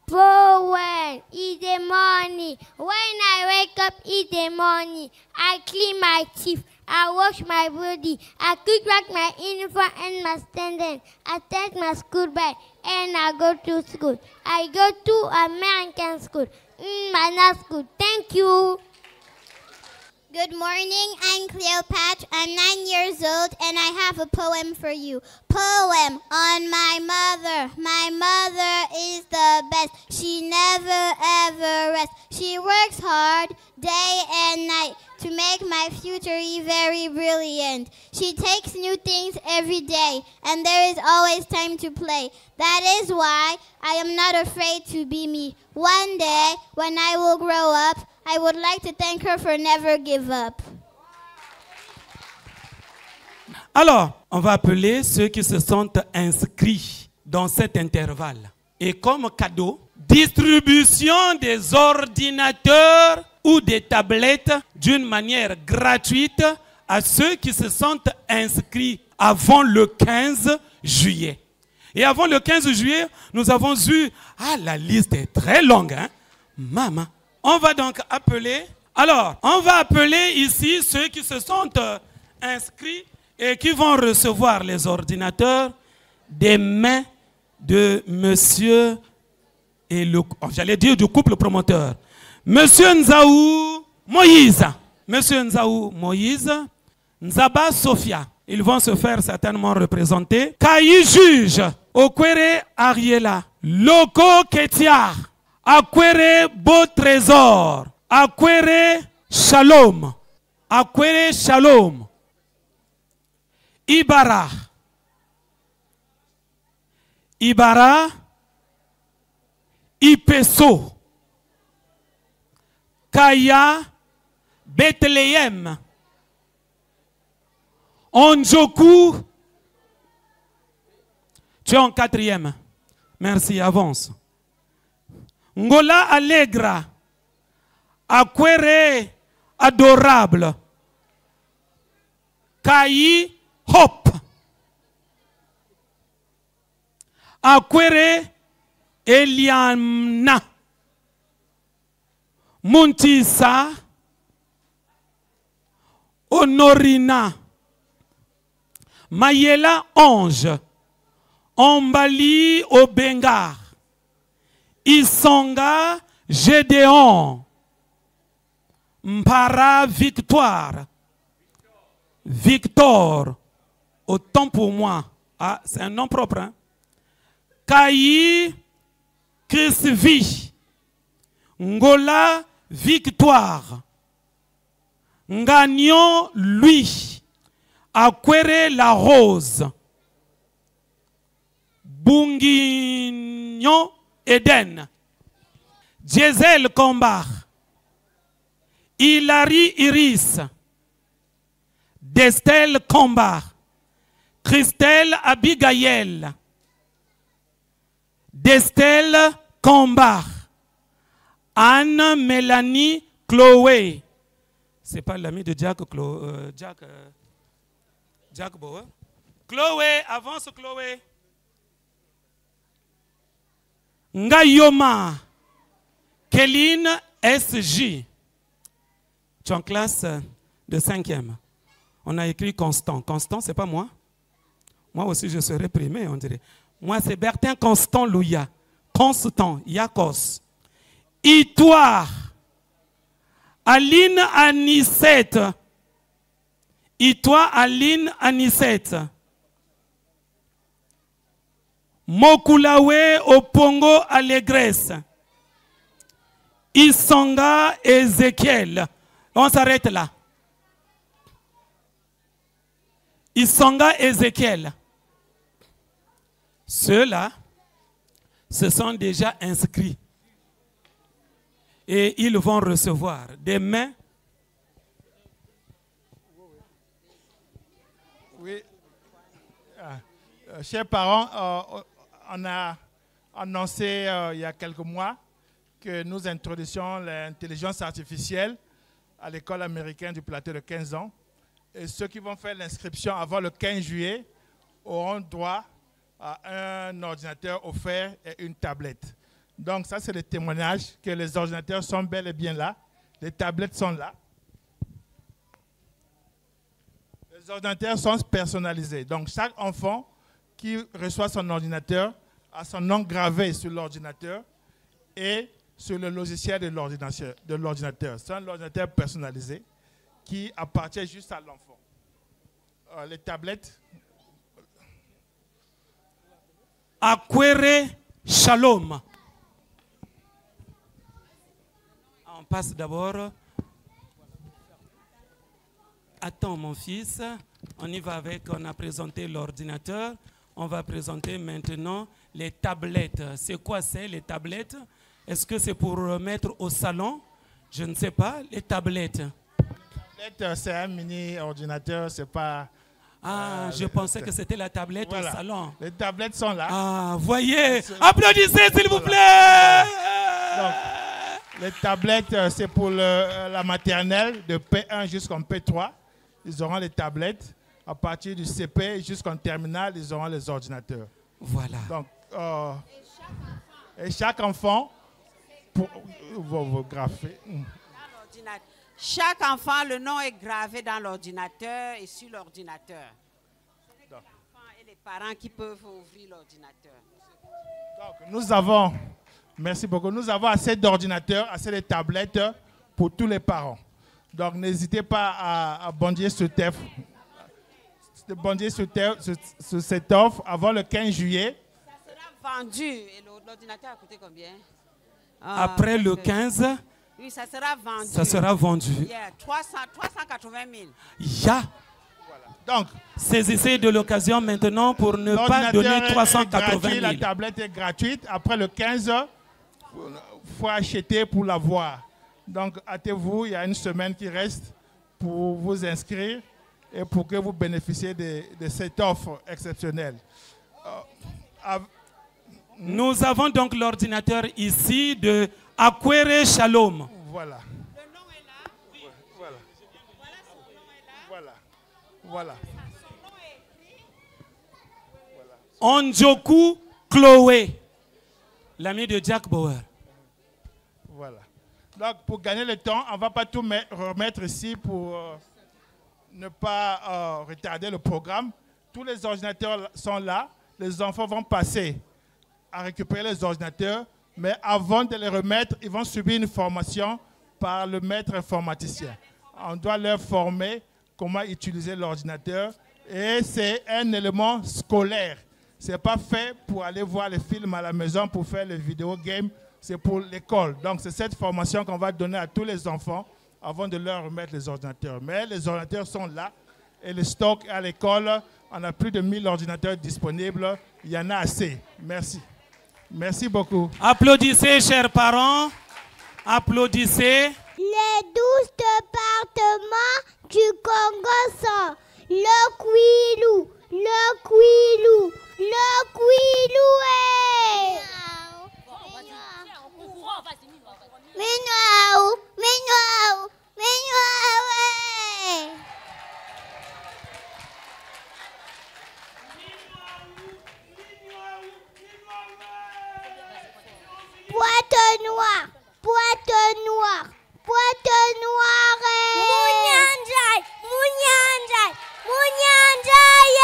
Poem in the morning. When I wake up in the morning, I clean my teeth. I wash my body. I quick back my uniform and my standard. I take my school bag and I go to school. I go to American school. That's good. Thank you. Good morning, I'm Cleopatra. I'm 9 years old and I have a poem for you. Poem on my mother. My mother is the best. She never ever rests. She works hard day and night to make my future very brilliant. She takes new things every day and there is always time to play. That is why I am not afraid to be me. One day, when I will grow up, I would like to thank her for never give up. Alors, on va appeler ceux qui se sont inscrits dans cet intervalle. Et comme cadeau, distribution des ordinateurs ou des tablettes d'une manière gratuite à ceux qui se sont inscrits avant le 15 juillet. Et avant le 15 juillet, nous avons eu... Ah, la liste est très longue, hein? Maman. On va donc appeler... Alors, on va appeler ici ceux qui se sont inscrits et qui vont recevoir les ordinateurs des mains de monsieur et le... J'allais dire du couple promoteur. Monsieur Nzaou Moïse. Monsieur Nzaou Moïse. Nzaba Sophia. Ils vont se faire certainement représenter. Kayi Juge. Okwere Ariela. Loko Ketia. Akwere Beau Trésor. Akwere Shalom. Akwere Shalom. Ibara. Ibara. Ipeso. Kaya. Bethléem. Onjoku. Tu es en 4e. Merci, avance. Ngola Allegra. Akwere Adorable. Kayi Hope. Akwere Eliana. Muntisa. Honorina. Mayela Ange. Ombali Obenga. Isonga Gédéon. Mpara Victoire. Victor. Autant pour moi. Ah, c'est un nom propre. Hein? Kayi Chrisvi. Ngola Victoire. Ngagnon lui. Akwere la Rose. Bunguignon Eden. Diesel Combat. Hilary Iris. Destel Combat. Christelle Abigail. Destel Combat. Anne Mélanie Chloé. C'est pas l'ami de Jack Bauer. Chloé, avance Chloé. Ngayoma. Kéline SJ. Tu es en classe de 5e. On a écrit Constant. Constant, c'est pas moi. Moi aussi, je serais primé, on dirait. Moi, c'est Bertin Constant Louya. Constant, Yakos. Itoire. Aline Anisette. Itoire Aline Anisette. Mokulawe Opongo Allégresse. Isonga Ezekiel. On s'arrête là. Isonga Ezekiel. ceux-là se sont déjà inscrits. Et ils vont recevoir demain. Oui. Chers parents, on a annoncé il y a quelques mois que nous introduisions l'intelligence artificielle à l'école américaine du plateau de 15 ans. Et ceux qui vont faire l'inscription avant le 15 juillet auront droit à un ordinateur offert et une tablette. Donc ça, c'est le témoignage que les ordinateurs sont bel et bien là. Les tablettes sont là. Les ordinateurs sont personnalisés. Donc chaque enfant qui reçoit son ordinateur a son nom gravé sur l'ordinateur et sur le logiciel de l'ordinateur. C'est un ordinateur personnalisé qui appartient juste à l'enfant. Les tablettes. Akwere Shalom. On passe d'abord. Attends mon fils, on y va avec, on a présenté l'ordinateur, on va présenter maintenant les tablettes. C'est quoi c'est les tablettes? Est-ce que c'est pour mettre au salon? Je ne sais pas, les tablettes. Les tablettes, c'est un mini ordinateur, c'est pas... Ah, je pensais que c'était la tablette voilà. Au salon. Les tablettes sont là. Ah, voyez, applaudissez s'il vous plaît. Donc, les tablettes, c'est pour la maternelle de P1 jusqu'en P3. Ils auront les tablettes. À partir du CP jusqu'en terminale, ils auront les ordinateurs. Voilà. Donc, et chaque enfant, pour vos graphies. Chaque enfant, le nom est gravé dans l'ordinateur et sur l'ordinateur. Ce n'est que l'enfant et les parents qui peuvent ouvrir l'ordinateur. Donc, nous avons, merci beaucoup, nous avons assez d'ordinateurs, assez de tablettes pour tous les parents. Donc, n'hésitez pas à bondir sur cette offre avant le 15 juillet. Ça sera vendu. Et l'ordinateur a coûté combien? Après le 15, oui, ça sera vendu. Ça sera vendu. Yeah, 380 000. Yeah. Voilà. Donc, saisissez de l'occasion maintenant pour ne pas donner 380 000. La tablette est gratuite. Après le 15, il faut acheter pour l'avoir. Donc, hâtez-vous, il y a une semaine qui reste pour vous inscrire et pour que vous bénéficiez de cette offre exceptionnelle. Nous avons donc l'ordinateur ici de Akwere Shalom. Voilà. Le nom est là. Oui. Voilà. Voilà, son nom est là. Voilà. Voilà. Son nom est écrit. Voilà. Onjoku Chloé, l'ami de Jack Bauer. Voilà. Donc, pour gagner le temps, on ne va pas tout remettre ici pour ne pas retarder le programme. Tous les ordinateurs sont là. Les enfants vont passer à récupérer les ordinateurs, mais avant de les remettre, ils vont subir une formation par le maître informaticien. On doit leur former comment utiliser l'ordinateur et c'est un élément scolaire. Ce n'est pas fait pour aller voir les films à la maison, pour faire les vidéo games, c'est pour l'école. Donc c'est cette formation qu'on va donner à tous les enfants avant de leur remettre les ordinateurs. Mais les ordinateurs sont là et le stock à l'école, on a plus de 1000 ordinateurs disponibles. Il y en a assez. Merci. Merci beaucoup. Applaudissez, chers parents. Applaudissez. Les 12 départements du Congo sont le Kwilu, le Kwilu, le Kwilu. Minou, minou, minou. Pointe-Noire, Pointe-Noire, Pointe-Noire. Mounyanjay, Mounyanjay, Mounyanjay.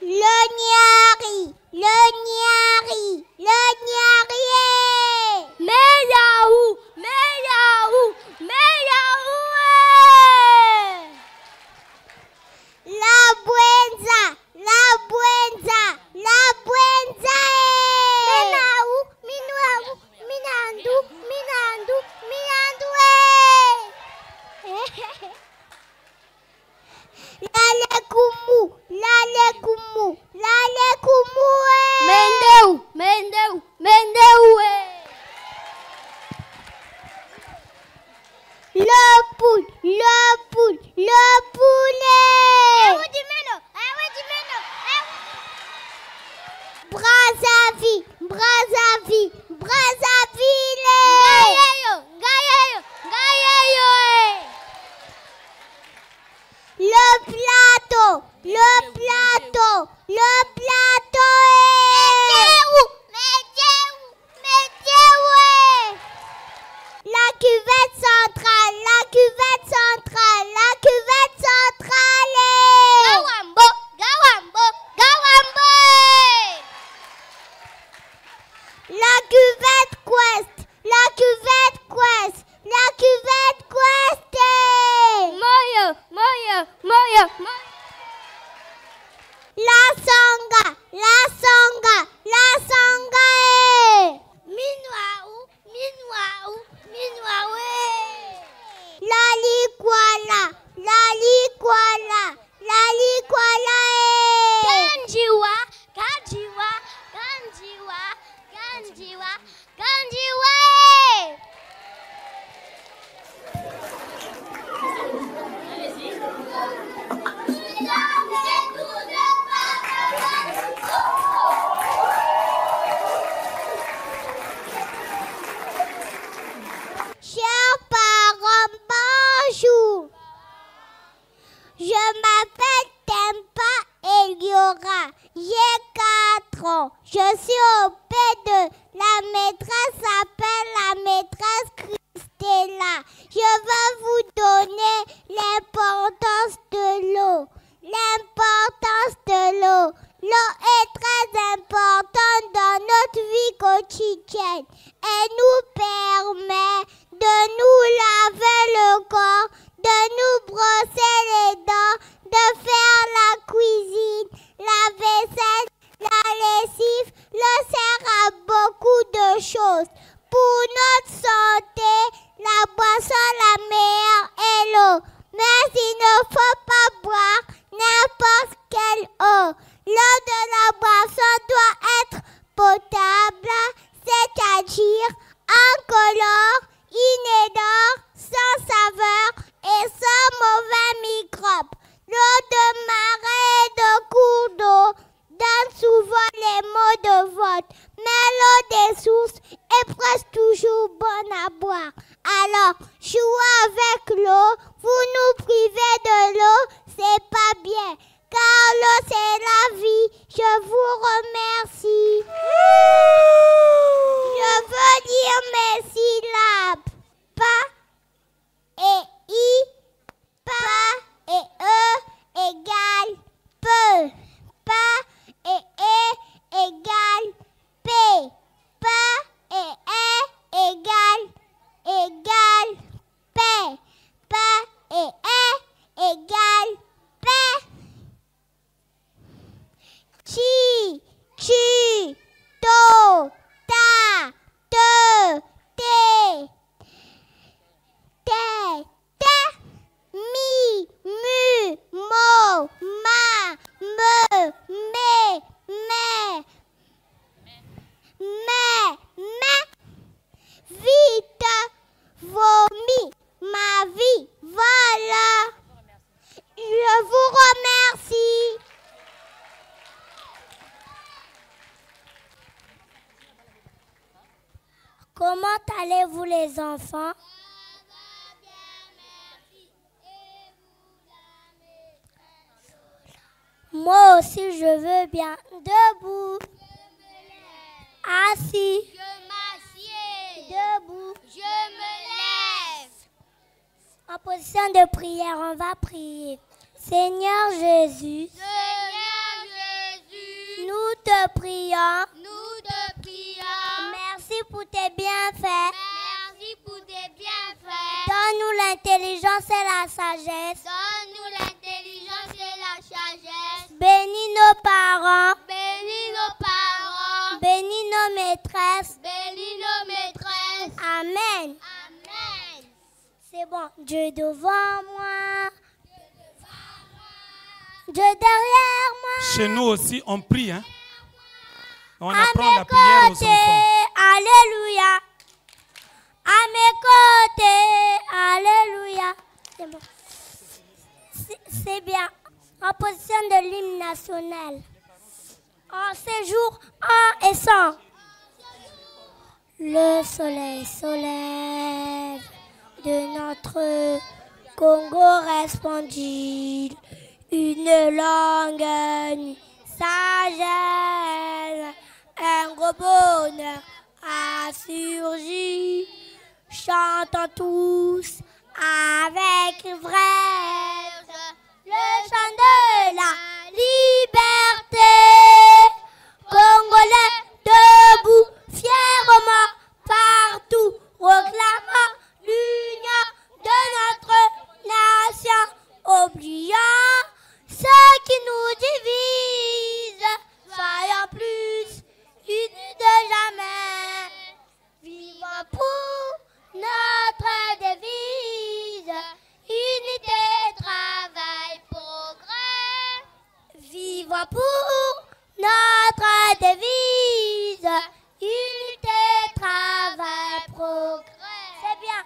Le Nyari, le Nyari, le Nyari. Meyaou, Meyaou, Meyaou. La Buenza, la Buenza, la Buenza. Minaou, Minaou, Minandou, Minandou, Minandou. La Lekumu, la Lekumu. Brazzaville, Brazzaville, Brazzaville. Gaïeyo. Le plateau. La cuvette centrale. Gawambo. La cuvette Quest. Moyo. La sanga. La likwala. Ganjiwa. Chers parents, bonjour. Je m'appelle Tempa Eliora. J'ai 4 ans. Je suis au P2. La maîtresse s'appelle la maîtresse Christella. Je vais vous donner l'importance de l'eau. L'eau est très importante dans notre vie quotidienne. Elle nous permet de nous laver le corps, de nous brosser les dents, de faire la cuisine, la vaisselle, la lessive. L'eau sert à beaucoup de choses. Pour notre santé, la boisson la meilleure est l'eau. Mais il ne faut pas boire n'importe quelle eau. L'eau de la boisson doit être potable, c'est-à-dire incolore, inodore, sans saveur et sans mauvais microbes. L'eau de marais et de cours d'eau donne souvent les maux de vote, mais l'eau des sources est presque toujours bonne à boire. Alors, jouer avec l'eau, vous nous privez de l'eau, c'est pas bien, car l'eau c'est la vie. Je vous remercie. Je veux dire mes syllabes. Pa et I, pa et E égale peu. Pa et E égale P. Pa et E égale P. Pa et E égale P. Chi, to, ta, te, te, mi, mu, mo, ma, me, vite, vomi, ma vie, voilà. Je vous remercie. Comment allez-vous les enfants? Moi aussi, je veux bien. Debout. Assis. Je m'assieds. Debout. Je me lève. En position de prière, on va prier. Seigneur Jésus. Nous te prions. Merci pour tes bienfaits. Donne-nous l'intelligence et la sagesse. Bénis nos parents. Bénis nos maîtresses. Amen. C'est bon. Dieu devant moi. Dieu derrière moi. Chez nous aussi, on prie. Hein? On À apprend mes la prière aux côtés, enfants. Alléluia. À mes côtés, Alléluia. C'est bon. C'est bien. En position de l'hymne national. en séjour, en et sans. Le soleil se lève de notre Congo resplendit, une longue sagesse, un gros bonheur a surgi, chantons tous avec fraîche le chant de la liberté. Congolais debout, fièrement, partout, proclamant l'union de notre nation, oubliant ce qui nous divise, soyons plus unis de jamais. Vivons pour notre devise, unité, travail, progrès. Vivons pour notre devise, unité, travail, progrès. C'est bien.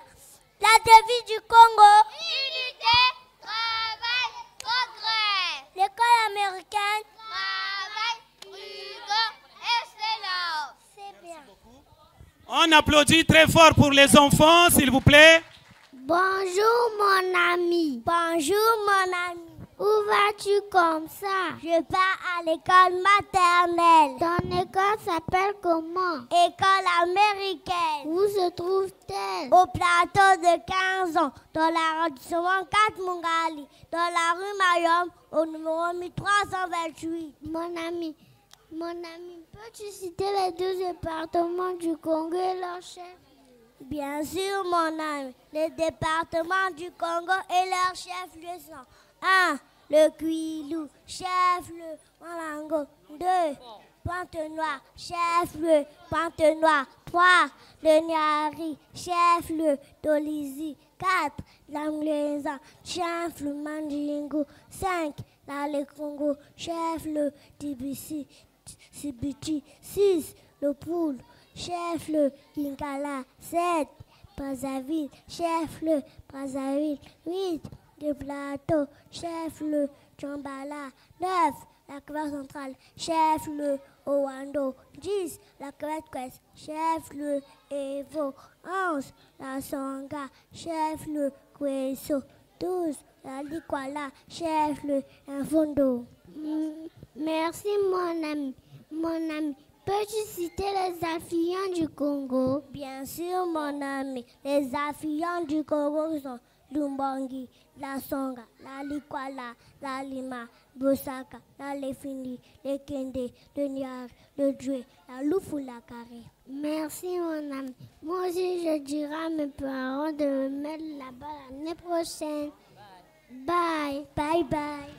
La devise du Congo. Unité, travail, progrès. L'école américaine. Travail, rigueur, excellence. C'est bien. On applaudit très fort pour les enfants, s'il vous plaît. Bonjour mon ami. Bonjour mon ami. Où vas-tu comme ça? Je pars à l'école maternelle. Ton école s'appelle comment? École américaine. Où se trouve-t-elle? Au plateau de 15 ans, dans l'arrondissement 4 Mungali, dans la rue Mayom, au numéro 1328. Mon ami, peux-tu citer les 2 départements du Congo et leur chef? Bien sûr, mon ami. Les départements du Congo et leur chef-lieu sont 1. Le Kwilu, chef-lieu, Malango. 2. Pointe-Noire, chef-lieu, Pointe-Noire. 3. Le Niari, chef-lieu, Dolizy. 4. L'Anglaisant, chef-lieu, Mandingo. 5. Le Congo, chef-lieu, Tibisi, Sibiti. 6. Le Poule, chef-lieu, Kinkala. 7. Brazzaville, chef-lieu, Brazzaville. 8. Le Plateau, chef-lieu, Djambala. 9. La Côte centrale, chef-lieu, Owando. 10. La Côte ouest, chef-lieu, Evo. 11. La Songa, chef-lieu, Kweso. 12. La Likwala, chef-lieu, Infondo. Merci mon ami. Mon ami, peux-tu citer les affluents du Congo? Bien sûr mon ami. Les affluents du Congo sont Lumbongi, la Songa, la Likwala, la Lima, Bosaka, la Lefindi, le Kende, le Niar, le Djoué, la Loufou, la Carré. Merci mon ami. Moi aussi je dirai à mes parents de me mettre là-bas l'année prochaine. Bye. Bye bye.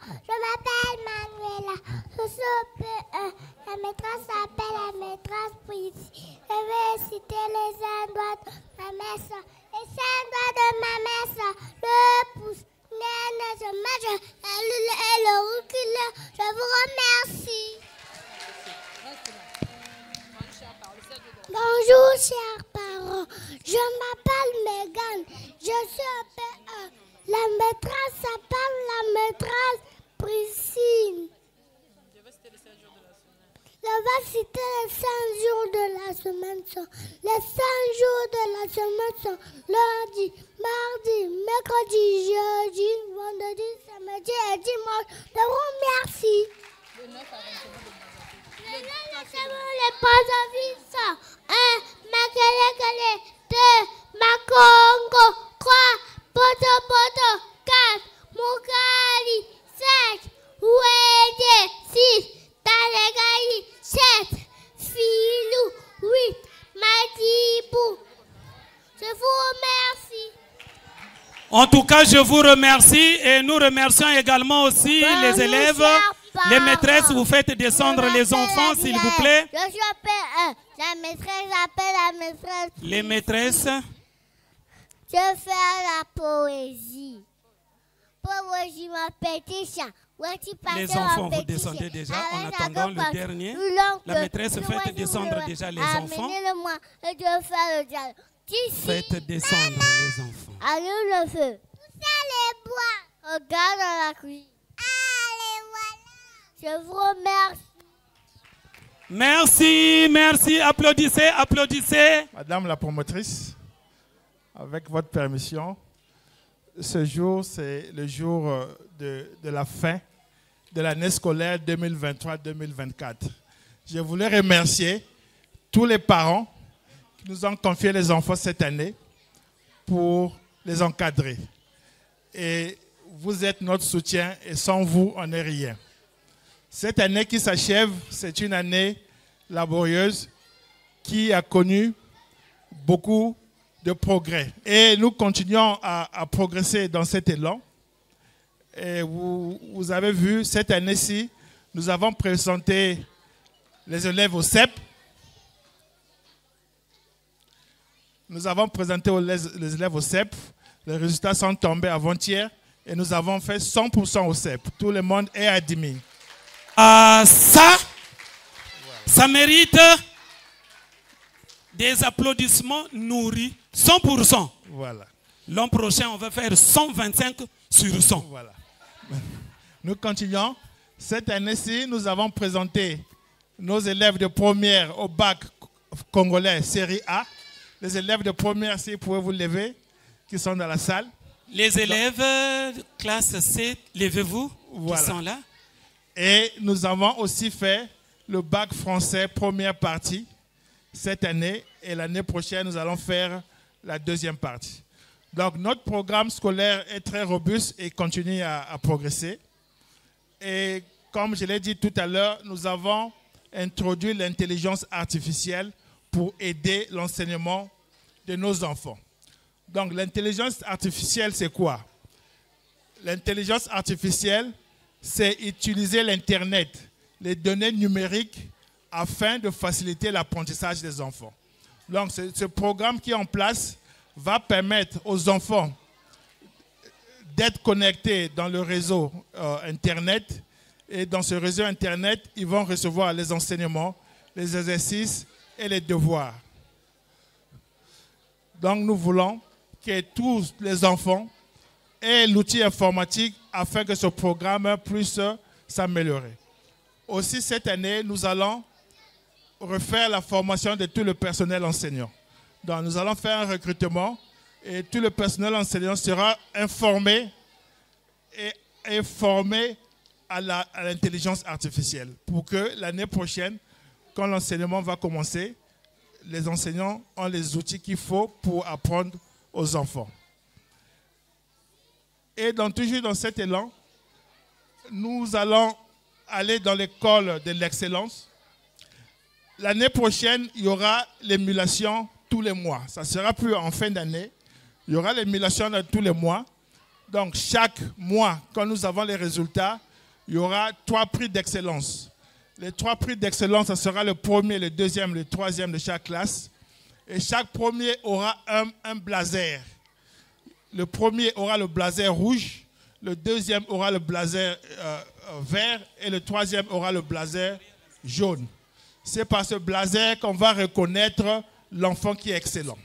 Je m'appelle Manuela. Je suis au PE. La maîtresse s'appelle la maîtresse Prissy. Je vais citer les endroits de ma messe. Les endroits de ma messe. Le pouce, le match, et le recul. Je vous remercie. Bonjour chers parents. Je m'appelle Megan. Je suis au PE. La maîtresse s'appelle la maîtresse Priscille. Je vais citer les 5 jours de la semaine. Les 5 jours de la semaine sont lundi, mardi, mercredi, jeudi, vendredi, samedi et dimanche. Je vous remercie. Le 9 les pas sont 1. Makelekele. 2. Makongo. 3. Poto, 4, Mukali, 5, Ouédé, 6, Talégaï, 7, Filou, 8, Madibou. Je vous remercie. En tout cas, je vous remercie et nous remercions également aussi les élèves, les maîtresses. Vous faites descendre les enfants, s'il vous plaît. Je suis appelle la maîtresse appelle la maîtresse. Les maîtresses. Je fais la poésie. Poésie, ma petite. Les enfants, vous descendez déjà en attendant le dernier. La maîtresse fait descendre déjà les enfants. Amenez-le-moi, je vais faire le dialogue. Faites descendre les enfants. Allume le feu. Poussez les bois. Regarde dans la cuisine. Allez, voilà. Je vous remercie. Merci, merci. Applaudissez, applaudissez. Madame la promotrice, avec votre permission, ce jour, c'est le jour de la fin de l'année scolaire 2023-2024. Je voulais remercier tous les parents qui nous ont confié les enfants cette année pour les encadrer. Et vous êtes notre soutien et sans vous, on n'est rien. Cette année qui s'achève, c'est une année laborieuse qui a connu beaucoup de progrès. Et nous continuons à progresser dans cet élan. Et vous avez vu, cette année-ci, nous avons présenté les élèves au CEP. Nous avons présenté les élèves au CEP. Les résultats sont tombés avant-hier et nous avons fait 100% au CEP. Tout le monde est admis. Ça mérite des applaudissements nourris. 100%. Voilà. L'an prochain, on va faire 125 sur 100. Voilà. Nous continuons. Cette année-ci, nous avons présenté nos élèves de première au bac congolais série A. Les élèves de première, si vous pouvez vous lever, qui sont dans la salle. Les élèves classe C, levez-vous, voilà, qui sont là. Et nous avons aussi fait le bac français première partie cette année. Et l'année prochaine, nous allons faire la deuxième partie. Donc, notre programme scolaire est très robuste et continue à progresser. Et comme je l'ai dit tout à l'heure, nous avons introduit l'intelligence artificielle pour aider l'enseignement de nos enfants. Donc, l'intelligence artificielle, c'est quoi? L'intelligence artificielle, c'est utiliser l'Internet, les données numériques, afin de faciliter l'apprentissage des enfants. Donc, ce programme qui est en place va permettre aux enfants d'être connectés dans le réseau Internet. Et dans ce réseau Internet, ils vont recevoir les enseignements, les exercices et les devoirs. Donc, nous voulons que tous les enfants aient l'outil informatique afin que ce programme puisse s'améliorer. Aussi, cette année, nous allons refaire la formation de tout le personnel enseignant. Donc, nous allons faire un recrutement et tout le personnel enseignant sera informé et formé à l'intelligence artificielle pour que l'année prochaine, quand l'enseignement va commencer, les enseignants ont les outils qu'il faut pour apprendre aux enfants. Et toujours dans cet élan, nous allons aller dans l'école de l'excellence. L'année prochaine, il y aura l'émulation tous les mois. Ça ne sera plus en fin d'année. Il y aura l'émulation tous les mois. Donc, chaque mois, quand nous avons les résultats, il y aura 3 prix d'excellence. Les 3 prix d'excellence, ça sera le premier, le deuxième, le troisième de chaque classe. Et chaque premier aura un blazer. Le premier aura le blazer rouge, le deuxième aura le blazer vert et le troisième aura le blazer jaune. C'est par ce blazer qu'on va reconnaître l'enfant qui est excellent.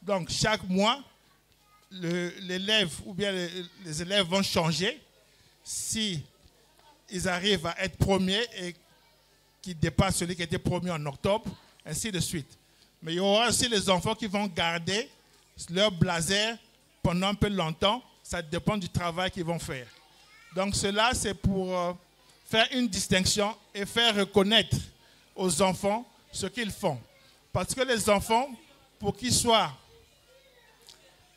Donc, chaque mois, l'élève ou bien les élèves vont changer si ils arrivent à être premiers et qui dépassent celui qui était premier en octobre, ainsi de suite. Mais il y aura aussi les enfants qui vont garder leur blazer pendant un peu longtemps. Ça dépend du travail qu'ils vont faire. Donc cela, c'est pour faire une distinction et faire reconnaître aux enfants ce qu'ils font. Parce que les enfants, pour qu'ils soient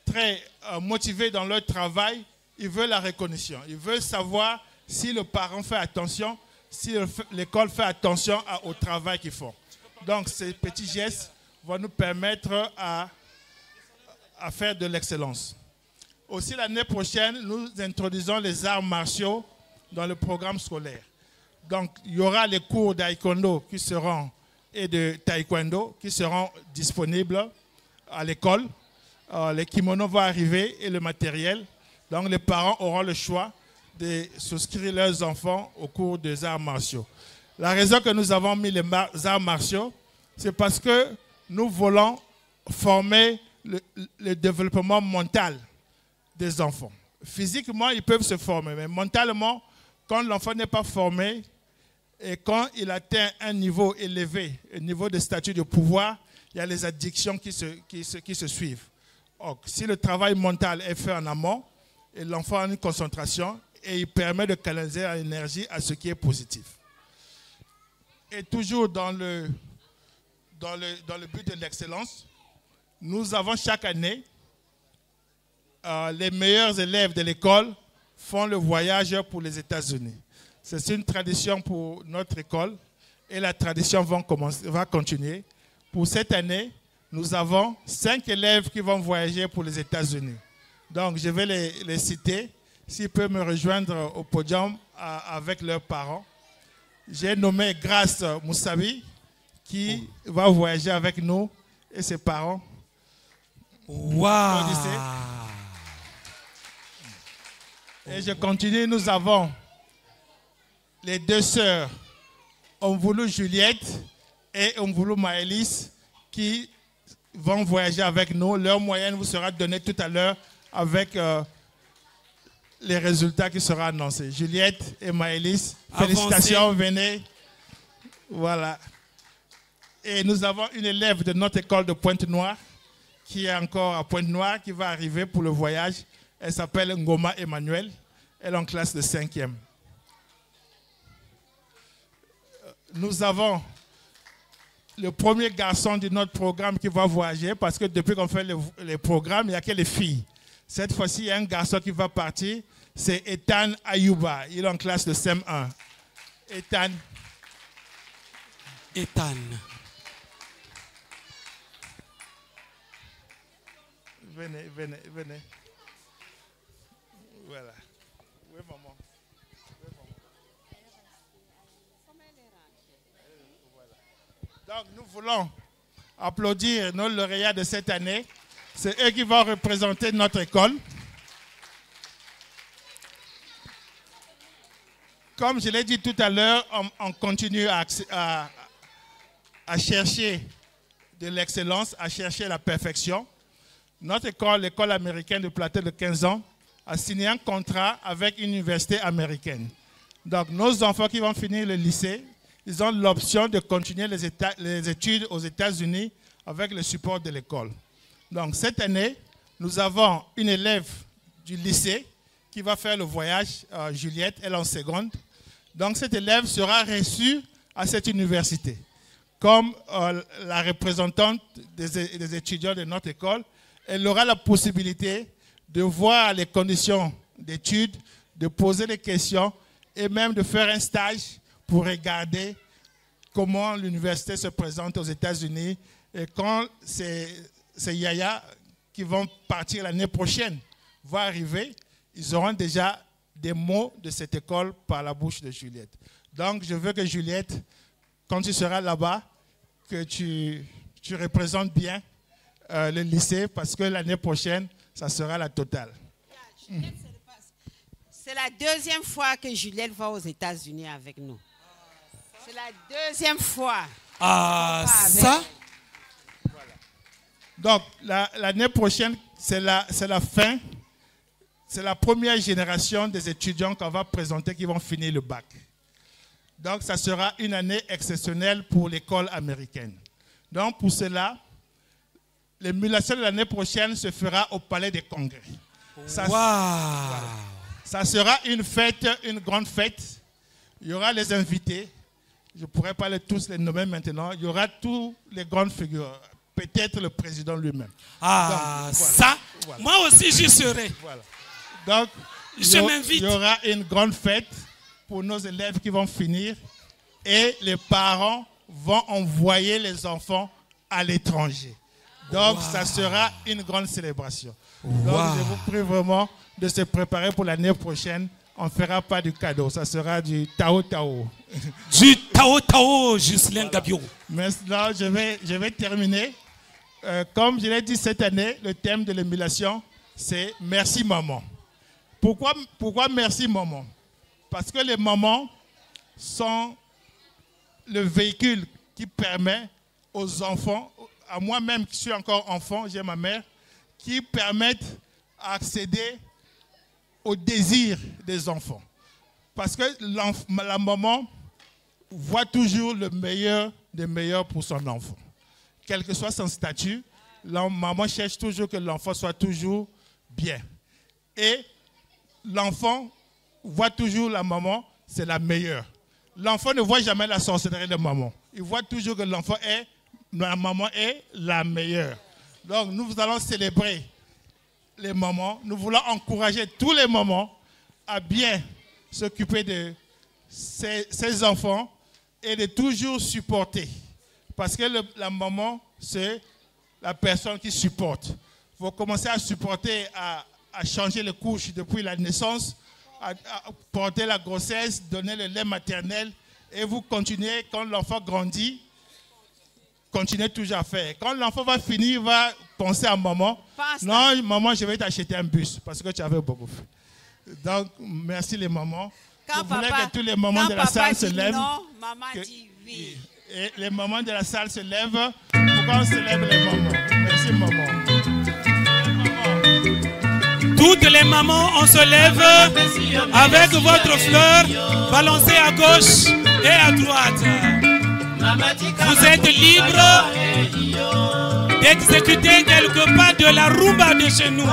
très motivés dans leur travail, ils veulent la reconnaissance. Ils veulent savoir si le parent fait attention, si l'école fait attention au travail qu'ils font. Donc ces petits gestes vont nous permettre à faire de l'excellence. Aussi, l'année prochaine, nous introduisons les arts martiaux dans le programme scolaire. Donc, il y aura les cours d'aïkondo et de taekwondo qui seront disponibles à l'école. Les kimonos vont arriver et le matériel. Donc, les parents auront le choix de souscrire leurs enfants au cours des arts martiaux. La raison que nous avons mis les arts martiaux, c'est parce que nous voulons former le développement mental des enfants. Physiquement, ils peuvent se former, mais mentalement, quand l'enfant n'est pas formé et quand il atteint un niveau élevé, un niveau de statut de pouvoir, il y a les addictions qui se suivent. Donc, si le travail mental est fait en amont, et l'enfant a une concentration, et il permet de canaliser l'énergie à ce qui est positif. Et toujours dans le but de l'excellence, nous avons chaque année, les meilleurs élèves de l'école font le voyage pour les États-Unis. C'est une tradition pour notre école et la tradition va continuer. Pour cette année, nous avons 5 élèves qui vont voyager pour les États-Unis. Donc, je vais les citer. S'ils peuvent me rejoindre au podium avec leurs parents. J'ai nommé Grace Moussavi qui va voyager avec nous et ses parents. Wow! Et je continue, nous avons les 2 sœurs, Omvoulou Juliette et Omvoulou Maëlys, qui vont voyager avec nous. Leur moyenne vous sera donnée tout à l'heure avec les résultats qui seront annoncés. Juliette et Maëlys, félicitations, venez. Voilà. Et nous avons une élève de notre école de Pointe-Noire, qui est encore à Pointe-Noire, qui va arriver pour le voyage. Elle s'appelle Ngoma Emmanuel. Elle est en classe de 5e. Nous avons le premier garçon de notre programme qui va voyager, parce que depuis qu'on fait les programmes, il n'y a que les filles. Cette fois-ci, il y a un garçon qui va partir. C'est Ethan Ayouba. Il est en classe de CM1. Ethan. Venez. Voilà. Oui, maman. Donc, nous voulons applaudir nos lauréats de cette année. C'est eux qui vont représenter notre école. Comme je l'ai dit tout à l'heure, on continue à chercher de l'excellence, à chercher la perfection. Notre école, l'école américaine de Plateau de 15 ans, a signé un contrat avec une université américaine. Donc, nos enfants qui vont finir le lycée, ils ont l'option de continuer les études aux États-Unis avec le support de l'école. Donc, cette année, nous avons une élève du lycée qui va faire le voyage, Juliette, elle est en seconde. Donc, cette élève sera reçue à cette université comme la représentante des étudiants de notre école. Elle aura la possibilité de voir les conditions d'études, de poser des questions et même de faire un stage pour regarder comment l'université se présente aux États-Unis. Et quand ces yaya qui vont partir l'année prochaine vont arriver, ils auront déjà des mots de cette école par la bouche de Juliette. Donc, je veux que Juliette, quand tu seras là-bas, que tu représentes bien le lycée, parce que l'année prochaine, ça sera la totale. C'est la 2e fois que Juliette va aux États-Unis avec nous. C'est la 2e fois. Ah, ça? Voilà. Donc, l'année prochaine, c'est la fin. C'est la première génération des étudiants qu'on va présenter qui vont finir le bac. Donc, ça sera une année exceptionnelle pour l'école américaine. Donc, pour cela, l'émulation de l'année prochaine se fera au Palais des Congrès. Ça, voilà. Ça sera une fête, une grande fête. Il y aura les invités. Je ne pourrais pas tous les nommer maintenant. Il y aura toutes les grandes figures. Peut-être le président lui-même. Ah, donc, voilà. Ça, voilà. Moi aussi j'y serai. Voilà. Donc, il y aura une grande fête pour nos élèves qui vont finir et les parents vont envoyer les enfants à l'étranger. Donc, ça sera une grande célébration. Donc, je vous prie vraiment de se préparer pour l'année prochaine. On ne fera pas du cadeau, ça sera du Tao-Tao. Du Tao-Tao, Ghislain Gabiot. Maintenant, je vais terminer. Comme je l'ai dit cette année, le thème de l'émulation, c'est « Merci maman ». Pourquoi merci maman? Parce que les mamans sont le véhicule qui permet aux enfants, à moi-même qui suis encore enfant, j'ai ma mère, qui permettent d'accéder au désir des enfants. Parce que la maman voit toujours le meilleur des meilleurs pour son enfant. Quel que soit son statut, la maman cherche toujours que l'enfant soit toujours bien. Et l'enfant voit toujours la maman, c'est la meilleure. L'enfant ne voit jamais la sorcellerie de maman. Il voit toujours que la maman est la meilleure. Donc nous allons célébrer les mamans. Nous voulons encourager tous les mamans à bien s'occuper de ces enfants et de toujours supporter. Parce que la maman, c'est la personne qui supporte. Il faut commencer à supporter, à changer les couches depuis la naissance, à porter la grossesse, donner le lait maternel. Et vous continuez, quand l'enfant grandit, continuez toujours à faire. Quand l'enfant va finir, il va penser à maman. Non, maman, je vais t'acheter un bus parce que tu avais beaucoup fait. Donc, merci les mamans. Je voulais que tous les mamans de la salle se lèvent. Non, maman dit oui. Et les mamans de la salle se lèvent. Pourquoi on se lève les mamans? Merci maman. Toutes les mamans, on se lève avec votre fleur balancée à gauche et à droite. Vous êtes libre d'exécuter quelque part de la rumba de chez nous.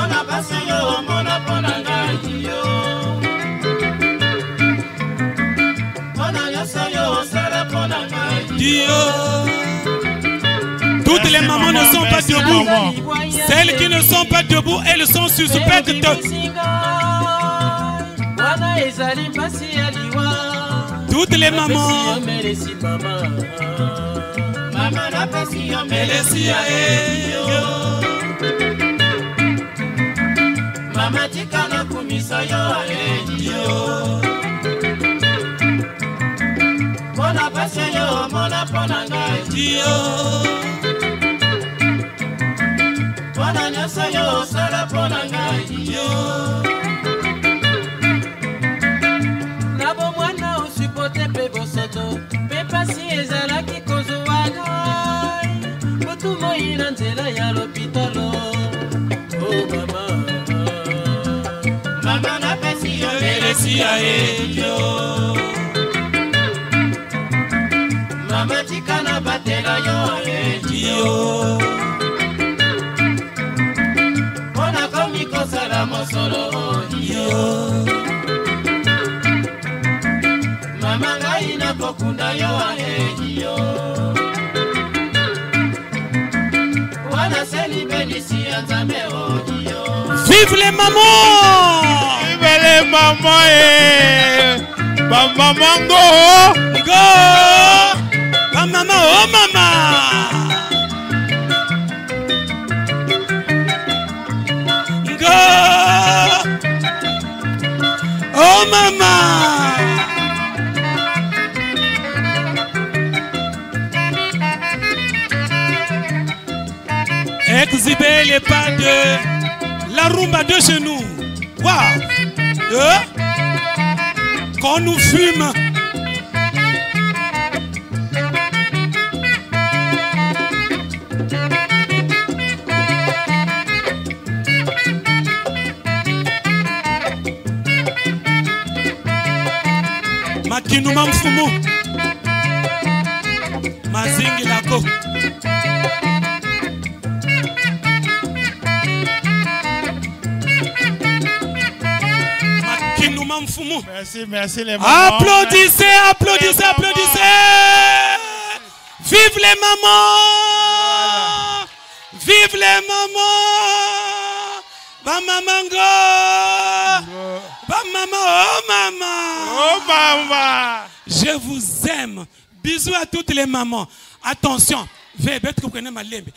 Toutes les mamans ne sont pas debout. Celles qui ne sont pas debout, elles sont suspectes. Toutes les mamans. Mama tikana batela yo Ona komi kosala mosolo yo Mama ngai na kokunda yo Wana seli benisi ya nzambe yo Vive les mamans! Vive les mamans! Maman go! Go! Maman, oh maman! Go! Oh maman! Exhibez les pas de la rumba de chez nous. Waouh! Quand nous fume. Makinu mamfumu. Mazingi lako. Merci, merci les mamans. Applaudissez, applaudissez, applaudissez. Vive les mamans. Vive les mamans. Ba maman go. Ba maman, oh maman. Oh maman. Je vous aime. Bisous à toutes les mamans. Attention. Veuillez que vous connaissez ma lembe.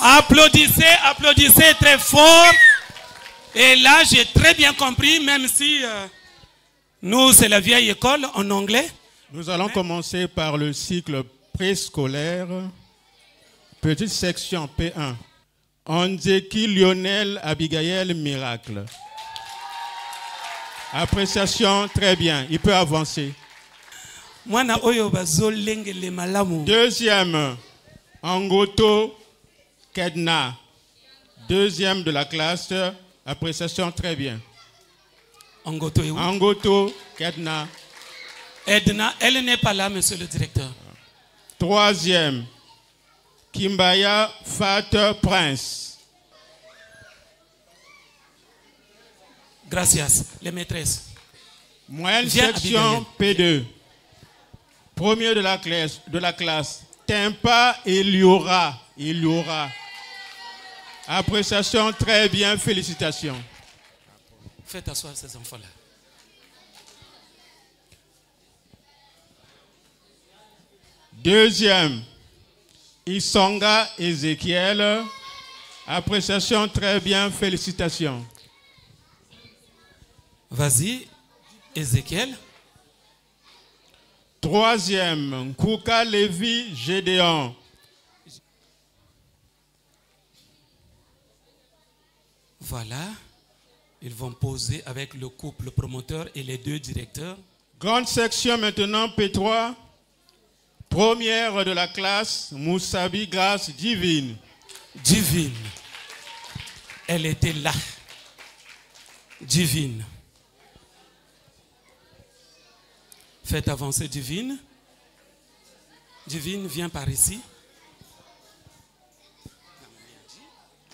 Applaudissez, applaudissez très fort. Et là, j'ai très bien compris, même si nous, c'est la vieille école en anglais. Nous allons commencer par le cycle préscolaire. Petite section P1. Onzeki Lionel Abigail Miracle. Appréciation, très bien. Il peut avancer. Deuxième, Angoto Kedna. Deuxième de la classe. Appréciation, très bien. Angoto Kedna. Edna, elle n'est pas là, monsieur le directeur. Troisième, Kimbaya Fat Prince. Gracias, les maîtresses. Moyenne section P2. Premier de la classe. Tempa Eliora. Appréciation très bien, félicitations. Faites asseoir ces enfants-là. Deuxième, Isonga Ezekiel. Appréciation très bien, félicitations. Vas-y, Ézéchiel. Troisième, Nkouka Lévi Gédéon. Voilà, ils vont poser avec le couple promoteur et les deux directeurs. Grande section maintenant, P3. Première de la classe, Moussabi Grâce Divine. Divine. Elle était là. Divine. Faites avancer Divine. Divine, viens par ici.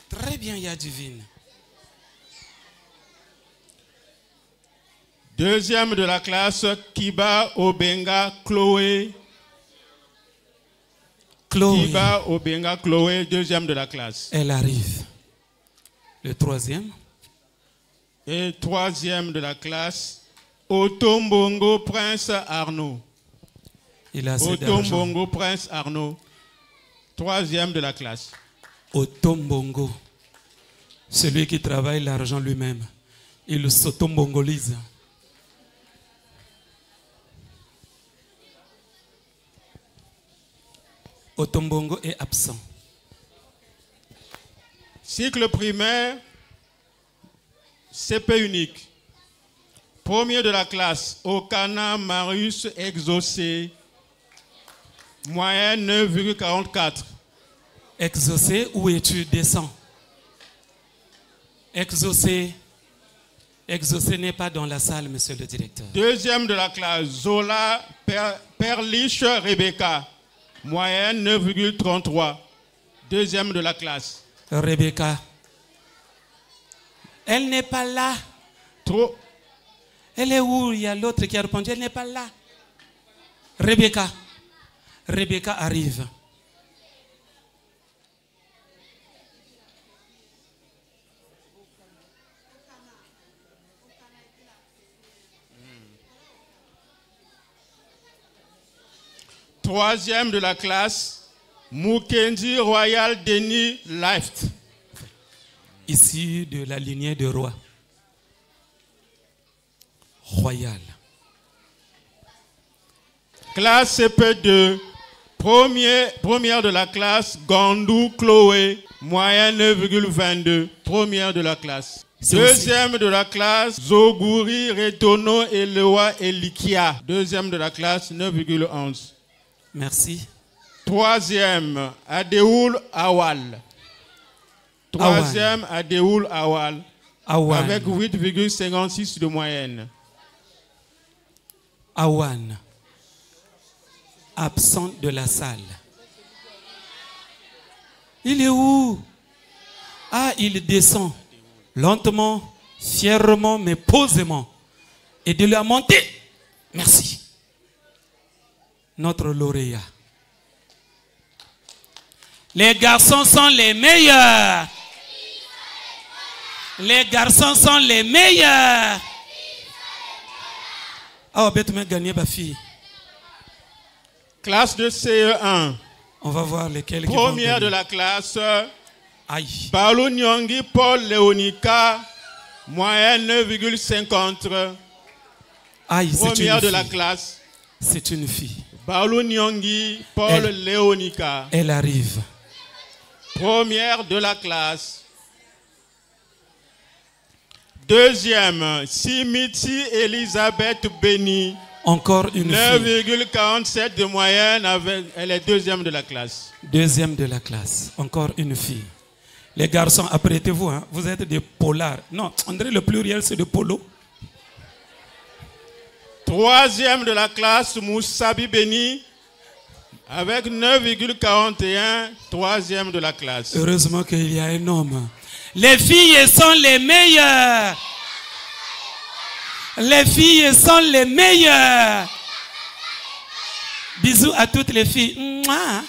Très bien, il y a Divine. Deuxième de la classe, Kiba Obenga Chloé. Kiba Obenga Chloé, deuxième de la classe. Elle arrive. Le troisième. Et troisième de la classe, Otombongo Prince Arnaud. Il a assez Otombongo Prince Arnaud, troisième de la classe. Otombongo, celui qui travaille l'argent lui-même, il s'autombongolise. Otombongo est absent. Cycle primaire, CP unique. Premier de la classe, Okana Marius Exaucé. Moyenne 9,44. Exaucé, où es-tu? Descends. Exaucé. Exaucé n'est pas dans la salle, monsieur le directeur. Deuxième de la classe, Zola Perliche Rebecca. Moyenne 9,33. Deuxième de la classe. Rebecca. Elle n'est pas là. Trop. Elle est où? Il y a l'autre qui a répondu. Elle n'est pas là. Rebecca. Rebecca arrive. Troisième de la classe, Mukendi Royal Denis Lift. Ici de la lignée de roi. Royal. Classe CP2. Première de la classe, Gandou Chloé. Moyenne 9,22. Première de la classe. Deuxième de la classe, Zoguri Retono Elewa Elikia. Deuxième de la classe, 9,11. Merci. Troisième, Adéoul Awal. Troisième, Adéoul Awal. Avec 8,56 de moyenne. Awan. Absent de la salle. Il est où? Ah, il descend. Lentement, fièrement, mais posément. Et de lui a monté. Merci. Notre lauréat. Les garçons sont les meilleurs. Les garçons sont les meilleurs. Ah, bête me gagner ma fille. Classe de CE1. On va voir lesquels. Première de la classe, Aïe. Paolo Nyongi Paul Léonica, moyenne 9,50. Aïe, c'est une Première de la fille. classe. C'est une fille. Paolo Nyongi Paul Léonica. Elle arrive. Première de la classe. Deuxième, Simiti Elisabeth Beni. Encore une fille. 9,47 de moyenne, elle est deuxième de la classe. Deuxième de la classe. Encore une fille. Les garçons, apprêtez-vous. Hein? Vous êtes des polars. Non, on dirait le pluriel, c'est de polo. Troisième de la classe, Moussabi Beni, avec 9,41, troisième de la classe. Heureusement qu'il y a un homme. Les filles sont les meilleures. Les filles sont les meilleures. Bisous à toutes les filles. Mouah.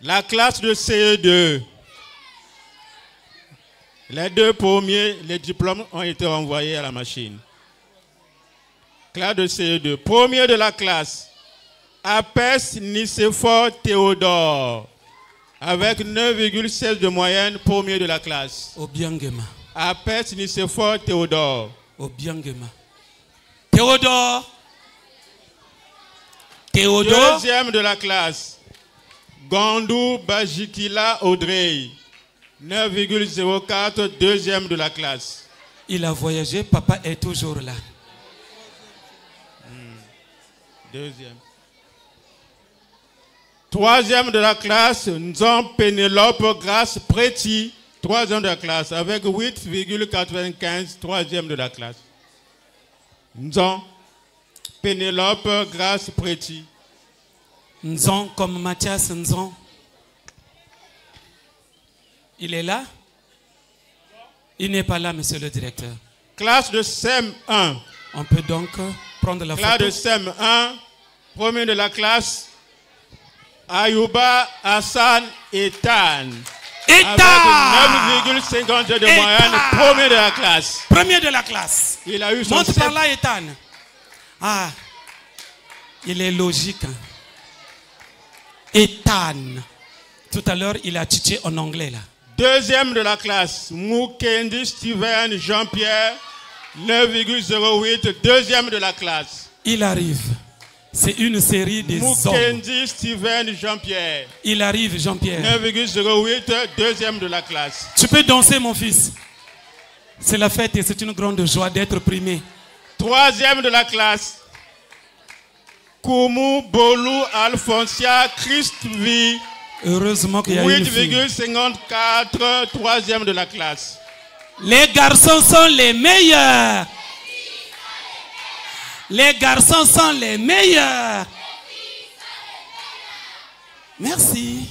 La classe de CE2. Les deux premiers, les diplômes ont été envoyés à la machine. Classe de CE2. Premier de la classe, Apes Nicéphore Théodore, avec 9,16 de moyenne, premier de la classe. Obiangema. Apes Nicéphore Théodore. Obiangema. Théodore. Théodore. Deuxième de la classe, Gandou Bajikila Audrey, 9,04, deuxième de la classe. Il a voyagé, papa est toujours là. Deuxième. Troisième de la classe, Nzan Pénélope Grace Préti, troisième de la classe, avec 8,95, troisième de la classe. Nzan Pénélope Grace Préti. Nzon comme Mathias Nzon. Il est là? Il n'est pas là, monsieur le directeur. Classe de SEM1. On peut donc prendre la classe photo. De SEM1, premier de la classe, Ayouba Hassan Etan. Avec 9,50 de moyenne, premier de la classe. Premier de la classe. Il a eu son Monte par là, Ethan. Ah, il est logique. Ethan. Tout à l'heure, il a titillé en anglais là. Deuxième de la classe, Mukendi Steven Jean-Pierre, 9,08, deuxième de la classe. Il arrive. C'est une série des hommes. Mukendi Steven Jean-Pierre. Il arrive, Jean-Pierre. 9,08, deuxième de la classe. Tu peux danser, mon fils. C'est la fête et c'est une grande joie d'être primé. Troisième de la classe, Koumou Bolou Alfonsia Christvi. Heureusement qu'il y a une fille. 8,54, troisième de la classe. Les garçons sont les meilleurs. Les garçons sont les meilleurs. Merci.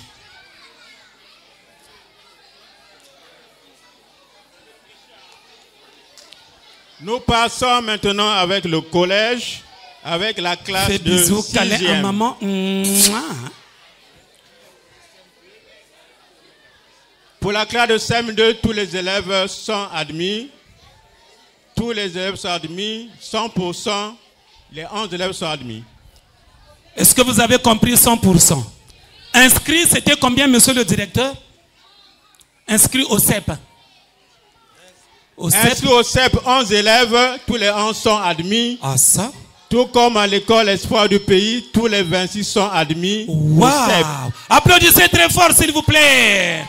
Nous passons maintenant avec le collège, avec la classe Fais de bisous, câlin à 6e. maman. Pour la classe de CM2, tous les élèves sont admis. Tous les élèves sont admis. 100%, les 11 élèves sont admis. Est-ce que vous avez compris 100%? Inscrit, c'était combien, monsieur le directeur? Inscrit au CEP. Inscrit au CEP, 11 élèves, tous les 11 sont admis. Ah ça? Tout comme à l'école Espoir du pays, tous les 26 sont admis au CEP. Applaudissez très fort, s'il vous plaît.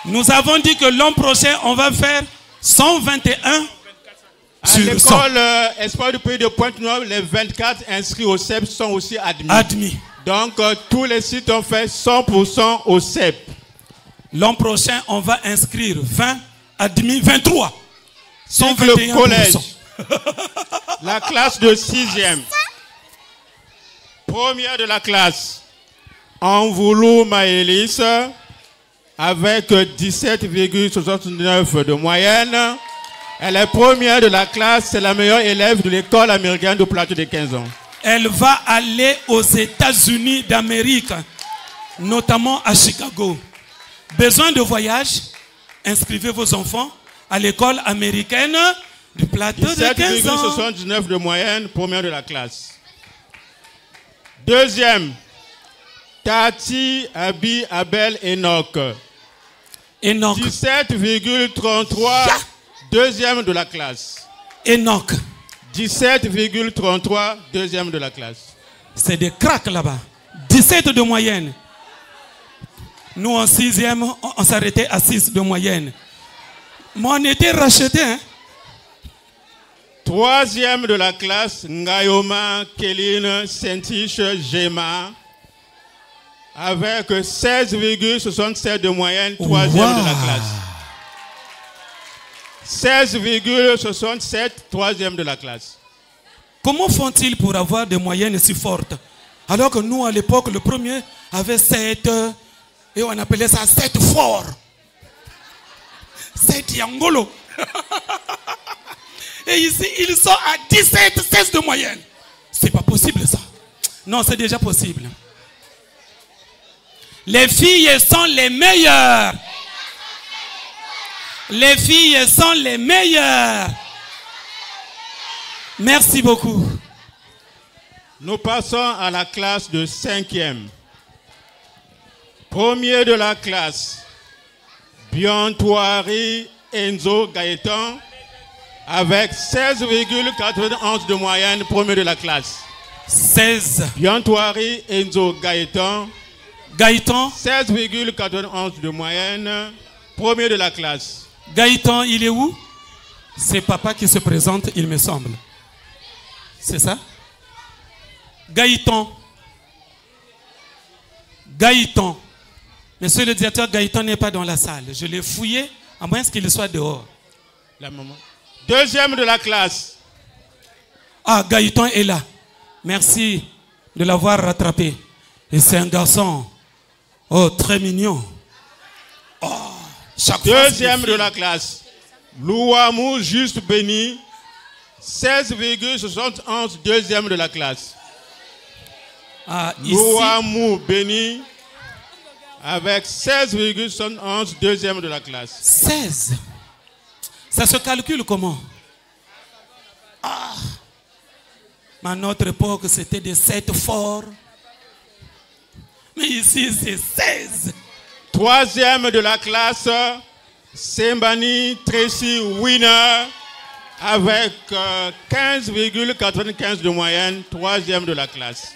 Nous avons dit que l'an prochain, on va faire 121 à l'école Espoir du pays de Pointe-Noire, les 24 inscrits au CEP sont aussi admis. Admis. Donc, tous les sites ont fait 100% au CEP. L'an prochain, on va inscrire 20 admis, 23. Donc, le collège, la classe de 6e, première de la classe, Anvoulou Maëlys, avec 17,69 de moyenne. Elle est première de la classe, c'est la meilleure élève de l'école américaine du plateau de 15 ans. Elle va aller aux États-Unis d'Amérique, notamment à Chicago. Besoin de voyage? Inscrivez vos enfants à l'école américaine du plateau de 15 ans. 17,79 de moyenne, première de la classe. Deuxième, Tati, Abi, Abel, Enoch. 17,33, deuxième de la classe. Enoch. 17,33, deuxième de la classe. C'est des cracks là-bas. 17 de moyenne. Nous, en 6e, on s'arrêtait à 6 de moyenne. Mais on était rachetés. Hein? Troisième de la classe, Ngayoma, Kéline, Saint-Tiche, Gemma. Avec 16,67 de moyenne, troisième de la classe. 16,67, troisième de la classe. Comment font-ils pour avoir des moyennes si fortes? Alors que nous, à l'époque, le premier avait 7 et on appelait ça 7 fort. 7 Yangolo. Et ici, ils sont à 17, 16 de moyenne. C'est pas possible ça. Non, c'est déjà possible. Les filles sont les meilleures. Les filles sont les meilleures. Merci beaucoup. Nous passons à la classe de 5e. Premier de la classe, Biantoiri Enzo Gaëtan, avec 16,91 de moyenne, premier de la classe. 16. Biantoiri Enzo Gaëtan. Gaëtan. 16,91 de moyenne, premier de la classe. Gaëtan, il est où? C'est papa qui se présente, il me semble. C'est ça? Gaëtan. Gaëtan. Monsieur le directeur, Gaëtan n'est pas dans la salle. Je l'ai fouillé, à moins qu'il soit dehors. La maman. Deuxième de la classe. Ah, Gaëtan est là. Merci de l'avoir rattrapé. Et c'est un garçon. Oh, très mignon. Oh, deuxième de la classe. Louamou Juste Béni. 16,71, deuxième de la classe. Ah, Louamou Béni. Avec 16,71, deuxième de la classe. 16. Ça se calcule comment? Ah. À notre époque, c'était des 7 forts. Mais ici, c'est 16. Troisième de la classe, Sembani Tracy Winner. Avec 15,95 de moyenne, troisième de la classe.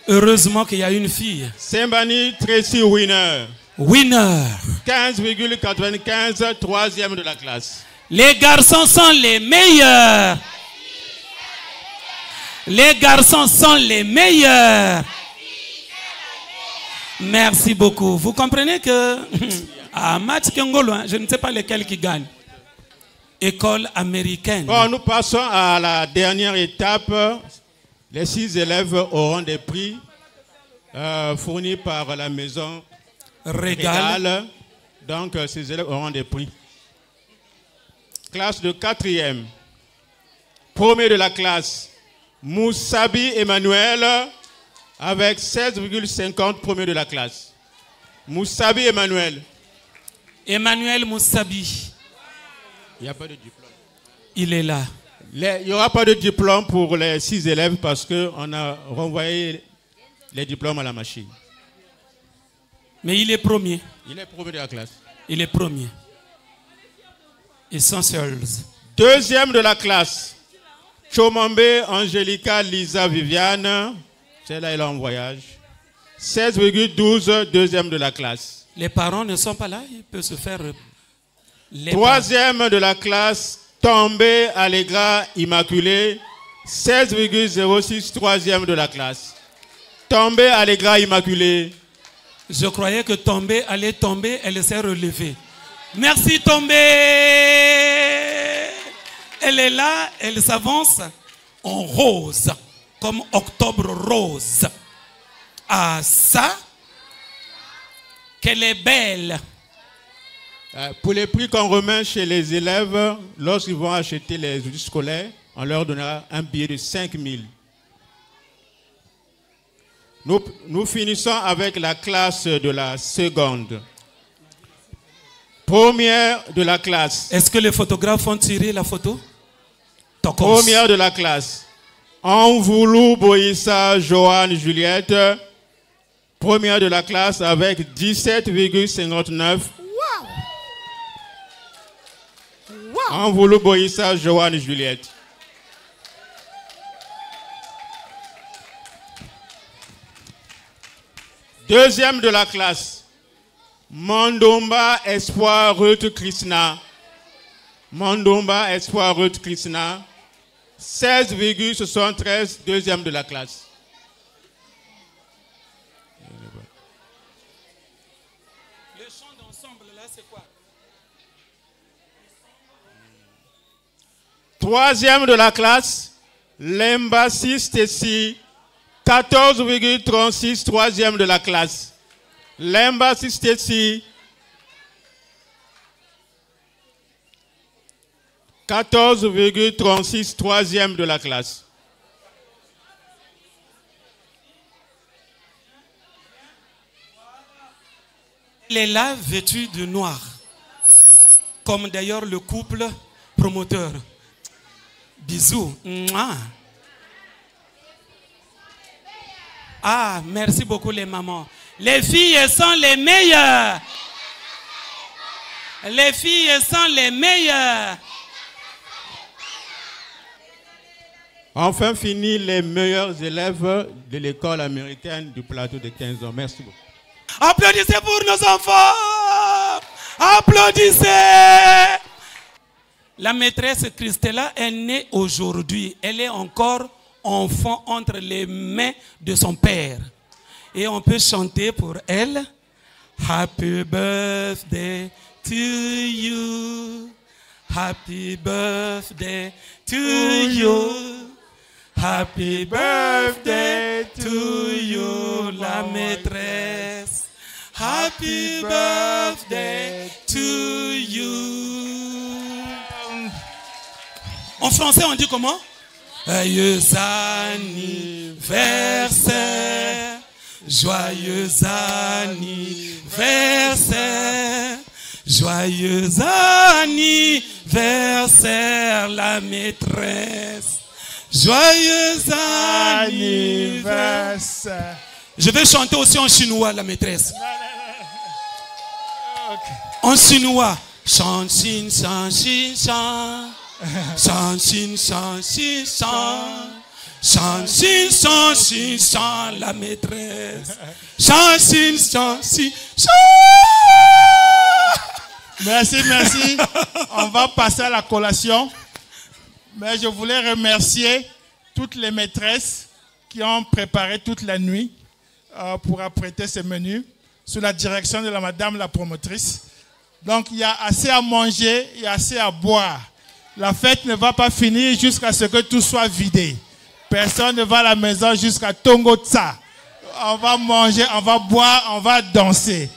Heureusement qu'il y a une fille. Sembani Tracy Winner. Winner. 15,95, troisième de la classe. Les garçons sont les meilleurs. Les garçons sont les meilleurs. Merci beaucoup. Vous comprenez que à match Kengolo, je ne sais pas lesquels qui gagnent. École américaine. Bon, nous passons à la dernière étape. Les 6 élèves auront des prix fournis par la maison Régal. Donc, ces élèves auront des prix. Classe de 4e. Premier de la classe, Moussabi Emmanuel, avec 16,50, premier de la classe. Moussabi Emmanuel. Emmanuel Moussabi. Il n'y a pas de diplôme. Il est là. Il n'y aura pas de diplôme pour les 6 élèves parce qu'on a renvoyé les diplômes à la machine. Mais il est premier. Il est premier de la classe. Il est premier. Essentials. Deuxième de la classe. Chomambe Angelica Lisa Viviane. Celle-là, elle est en voyage. 16,12, deuxième de la classe. Les parents ne sont pas là. Ils peuvent se faire... Troisième de la classe, Tombé Allegra Immaculée, 16,06, troisième de la classe. Tombé Allegra Immaculée. Je croyais que Tombé allait tomber, elle s'est relevée. Merci Tombé. Elle est là, elle s'avance en rose, comme octobre rose. Ah ça, qu'elle est belle. Pour les prix qu'on remet chez les élèves, lorsqu'ils vont acheter les outils scolaires, on leur donnera un billet de 5 000. Nous finissons avec la classe de la seconde. Première de la classe. Est-ce que les photographes ont tiré la photo? Première de la classe. Envoulou Boïssa Joanne Juliette. première de la classe avec 17,59. Wow. Envoulou Boïssa, Joanne Juliette. Deuxième de la classe, Mandomba Espoir Ruth Krishna. Mandomba Espoir Ruth Krishna, 16,73, deuxième de la classe. Le chant d'ensemble, là, c'est quoi? Troisième de la classe, Lemba Stacy, 14,36, troisième de la classe. Lemba Stacy, 14,36, troisième de la classe. Il est là vêtu de noir, comme d'ailleurs le couple promoteur. Bisous. Mouah. Ah, merci beaucoup les mamans. Les filles sont les meilleures. Les filles sont les meilleures. Enfin fini les meilleurs élèves de l'école américaine du plateau de 15 ans. Merci beaucoup. Applaudissez pour nos enfants. Applaudissez. La maîtresse Christella est née aujourd'hui. Elle est encore enfant entre les mains de son père. Et on peut chanter pour elle. Happy birthday to you. Happy birthday to you. Happy birthday to you, la maîtresse. Happy birthday to you. En français, on dit comment? Joyeux anniversaire. Joyeux anniversaire. Joyeux anniversaire, la maîtresse. Joyeux anniversaire. Je vais chanter aussi en chinois, la maîtresse. En chinois. Chan, xin, chan, xin, chan. Chan, xin, chan, xin, chan. Chan, xin, chan, xin, chan, la maîtresse. Chan, xin, chan, xin, chan. Merci, merci. On va passer à la collation. Mais je voulais remercier toutes les maîtresses qui ont préparé toute la nuit pour apprêter ce menu sous la direction de la madame la promotrice. Donc il y a assez à manger, il y a assez à boire. La fête ne va pas finir jusqu'à ce que tout soit vidé. Personne ne va à la maison jusqu'à Tongo Tsa. On va manger, on va boire, on va danser.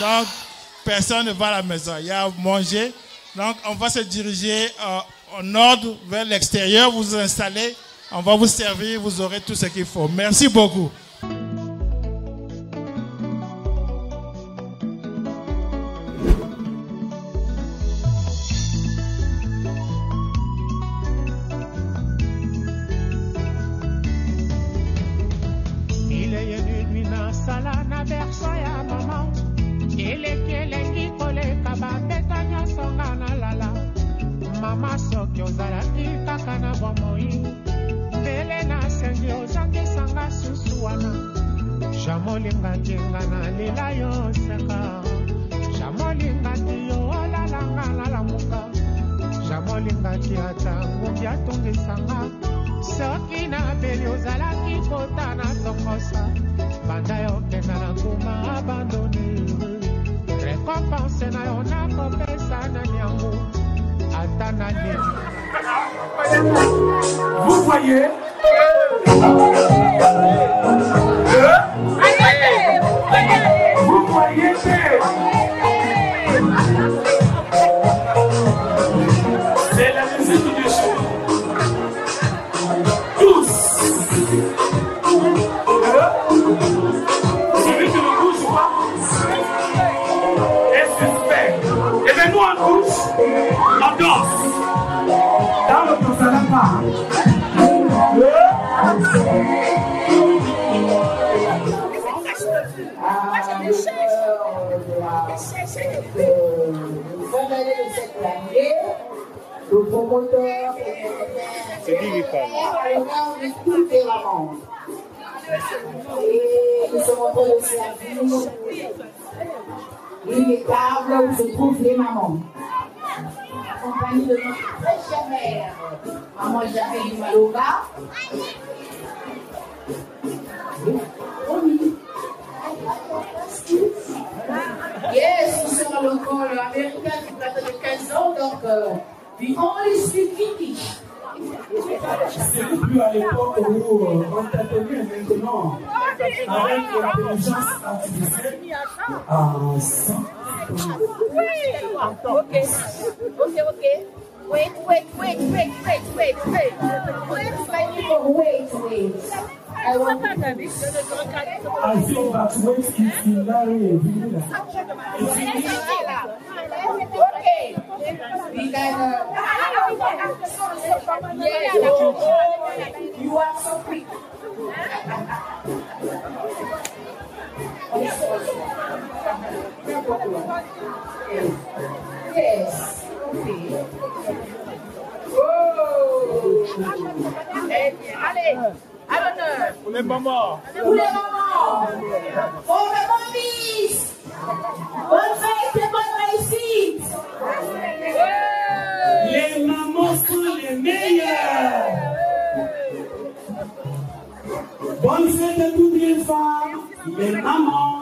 Donc personne ne va à la maison. Il y a à manger. Donc on va se diriger en ordre vers l'extérieur. Vous vous installez, on va vous servir, vous aurez tout ce qu'il faut. Merci beaucoup. Mama soki ozalaki kaka na bomoi mbele na sengi ozangisanga susu wana jamolingaki nga na lela yo seka jamolingaki yo olalanga nalamuka jamolingaki ata ngumbi atungisanga soki na beli ozalaki kota na tongosa banda yokenda na nguma abandone rekompense na yo nakopesa na nyangu. Vous voyez, vous voyez, c'est la musique du chou. Tous. Celui qui ne bouge pas est suspect. Et bien nous on bouge. On danse. Dans le Kosalapa. le fin d'année de cette année, le promoteur C'est qui qui parle? à l'honneur de toutes les mamans. Et nous sommes en train de servir une table où se trouvent les mamans. En compagnie de notre très chère mère, maman Jacqueline Maloga. Yes, nous sommes à l'école américaine qui date de 15 ans, donc we only speak English. C'est plus à l'époque où on t'appelait maintenant avec l'intelligence artificielle en 100. Okay. Wait. I want I think that wait is hilarious. Okay. We got yes. You are so quick. Yes. Okay. Allez. À l'honneur. Pour les mamans. Pour les mamans. Pour les mamies. Bonne fête et bonne réussite. Les mamans sont les meilleures. Bonne fête à toutes les femmes, les mamans.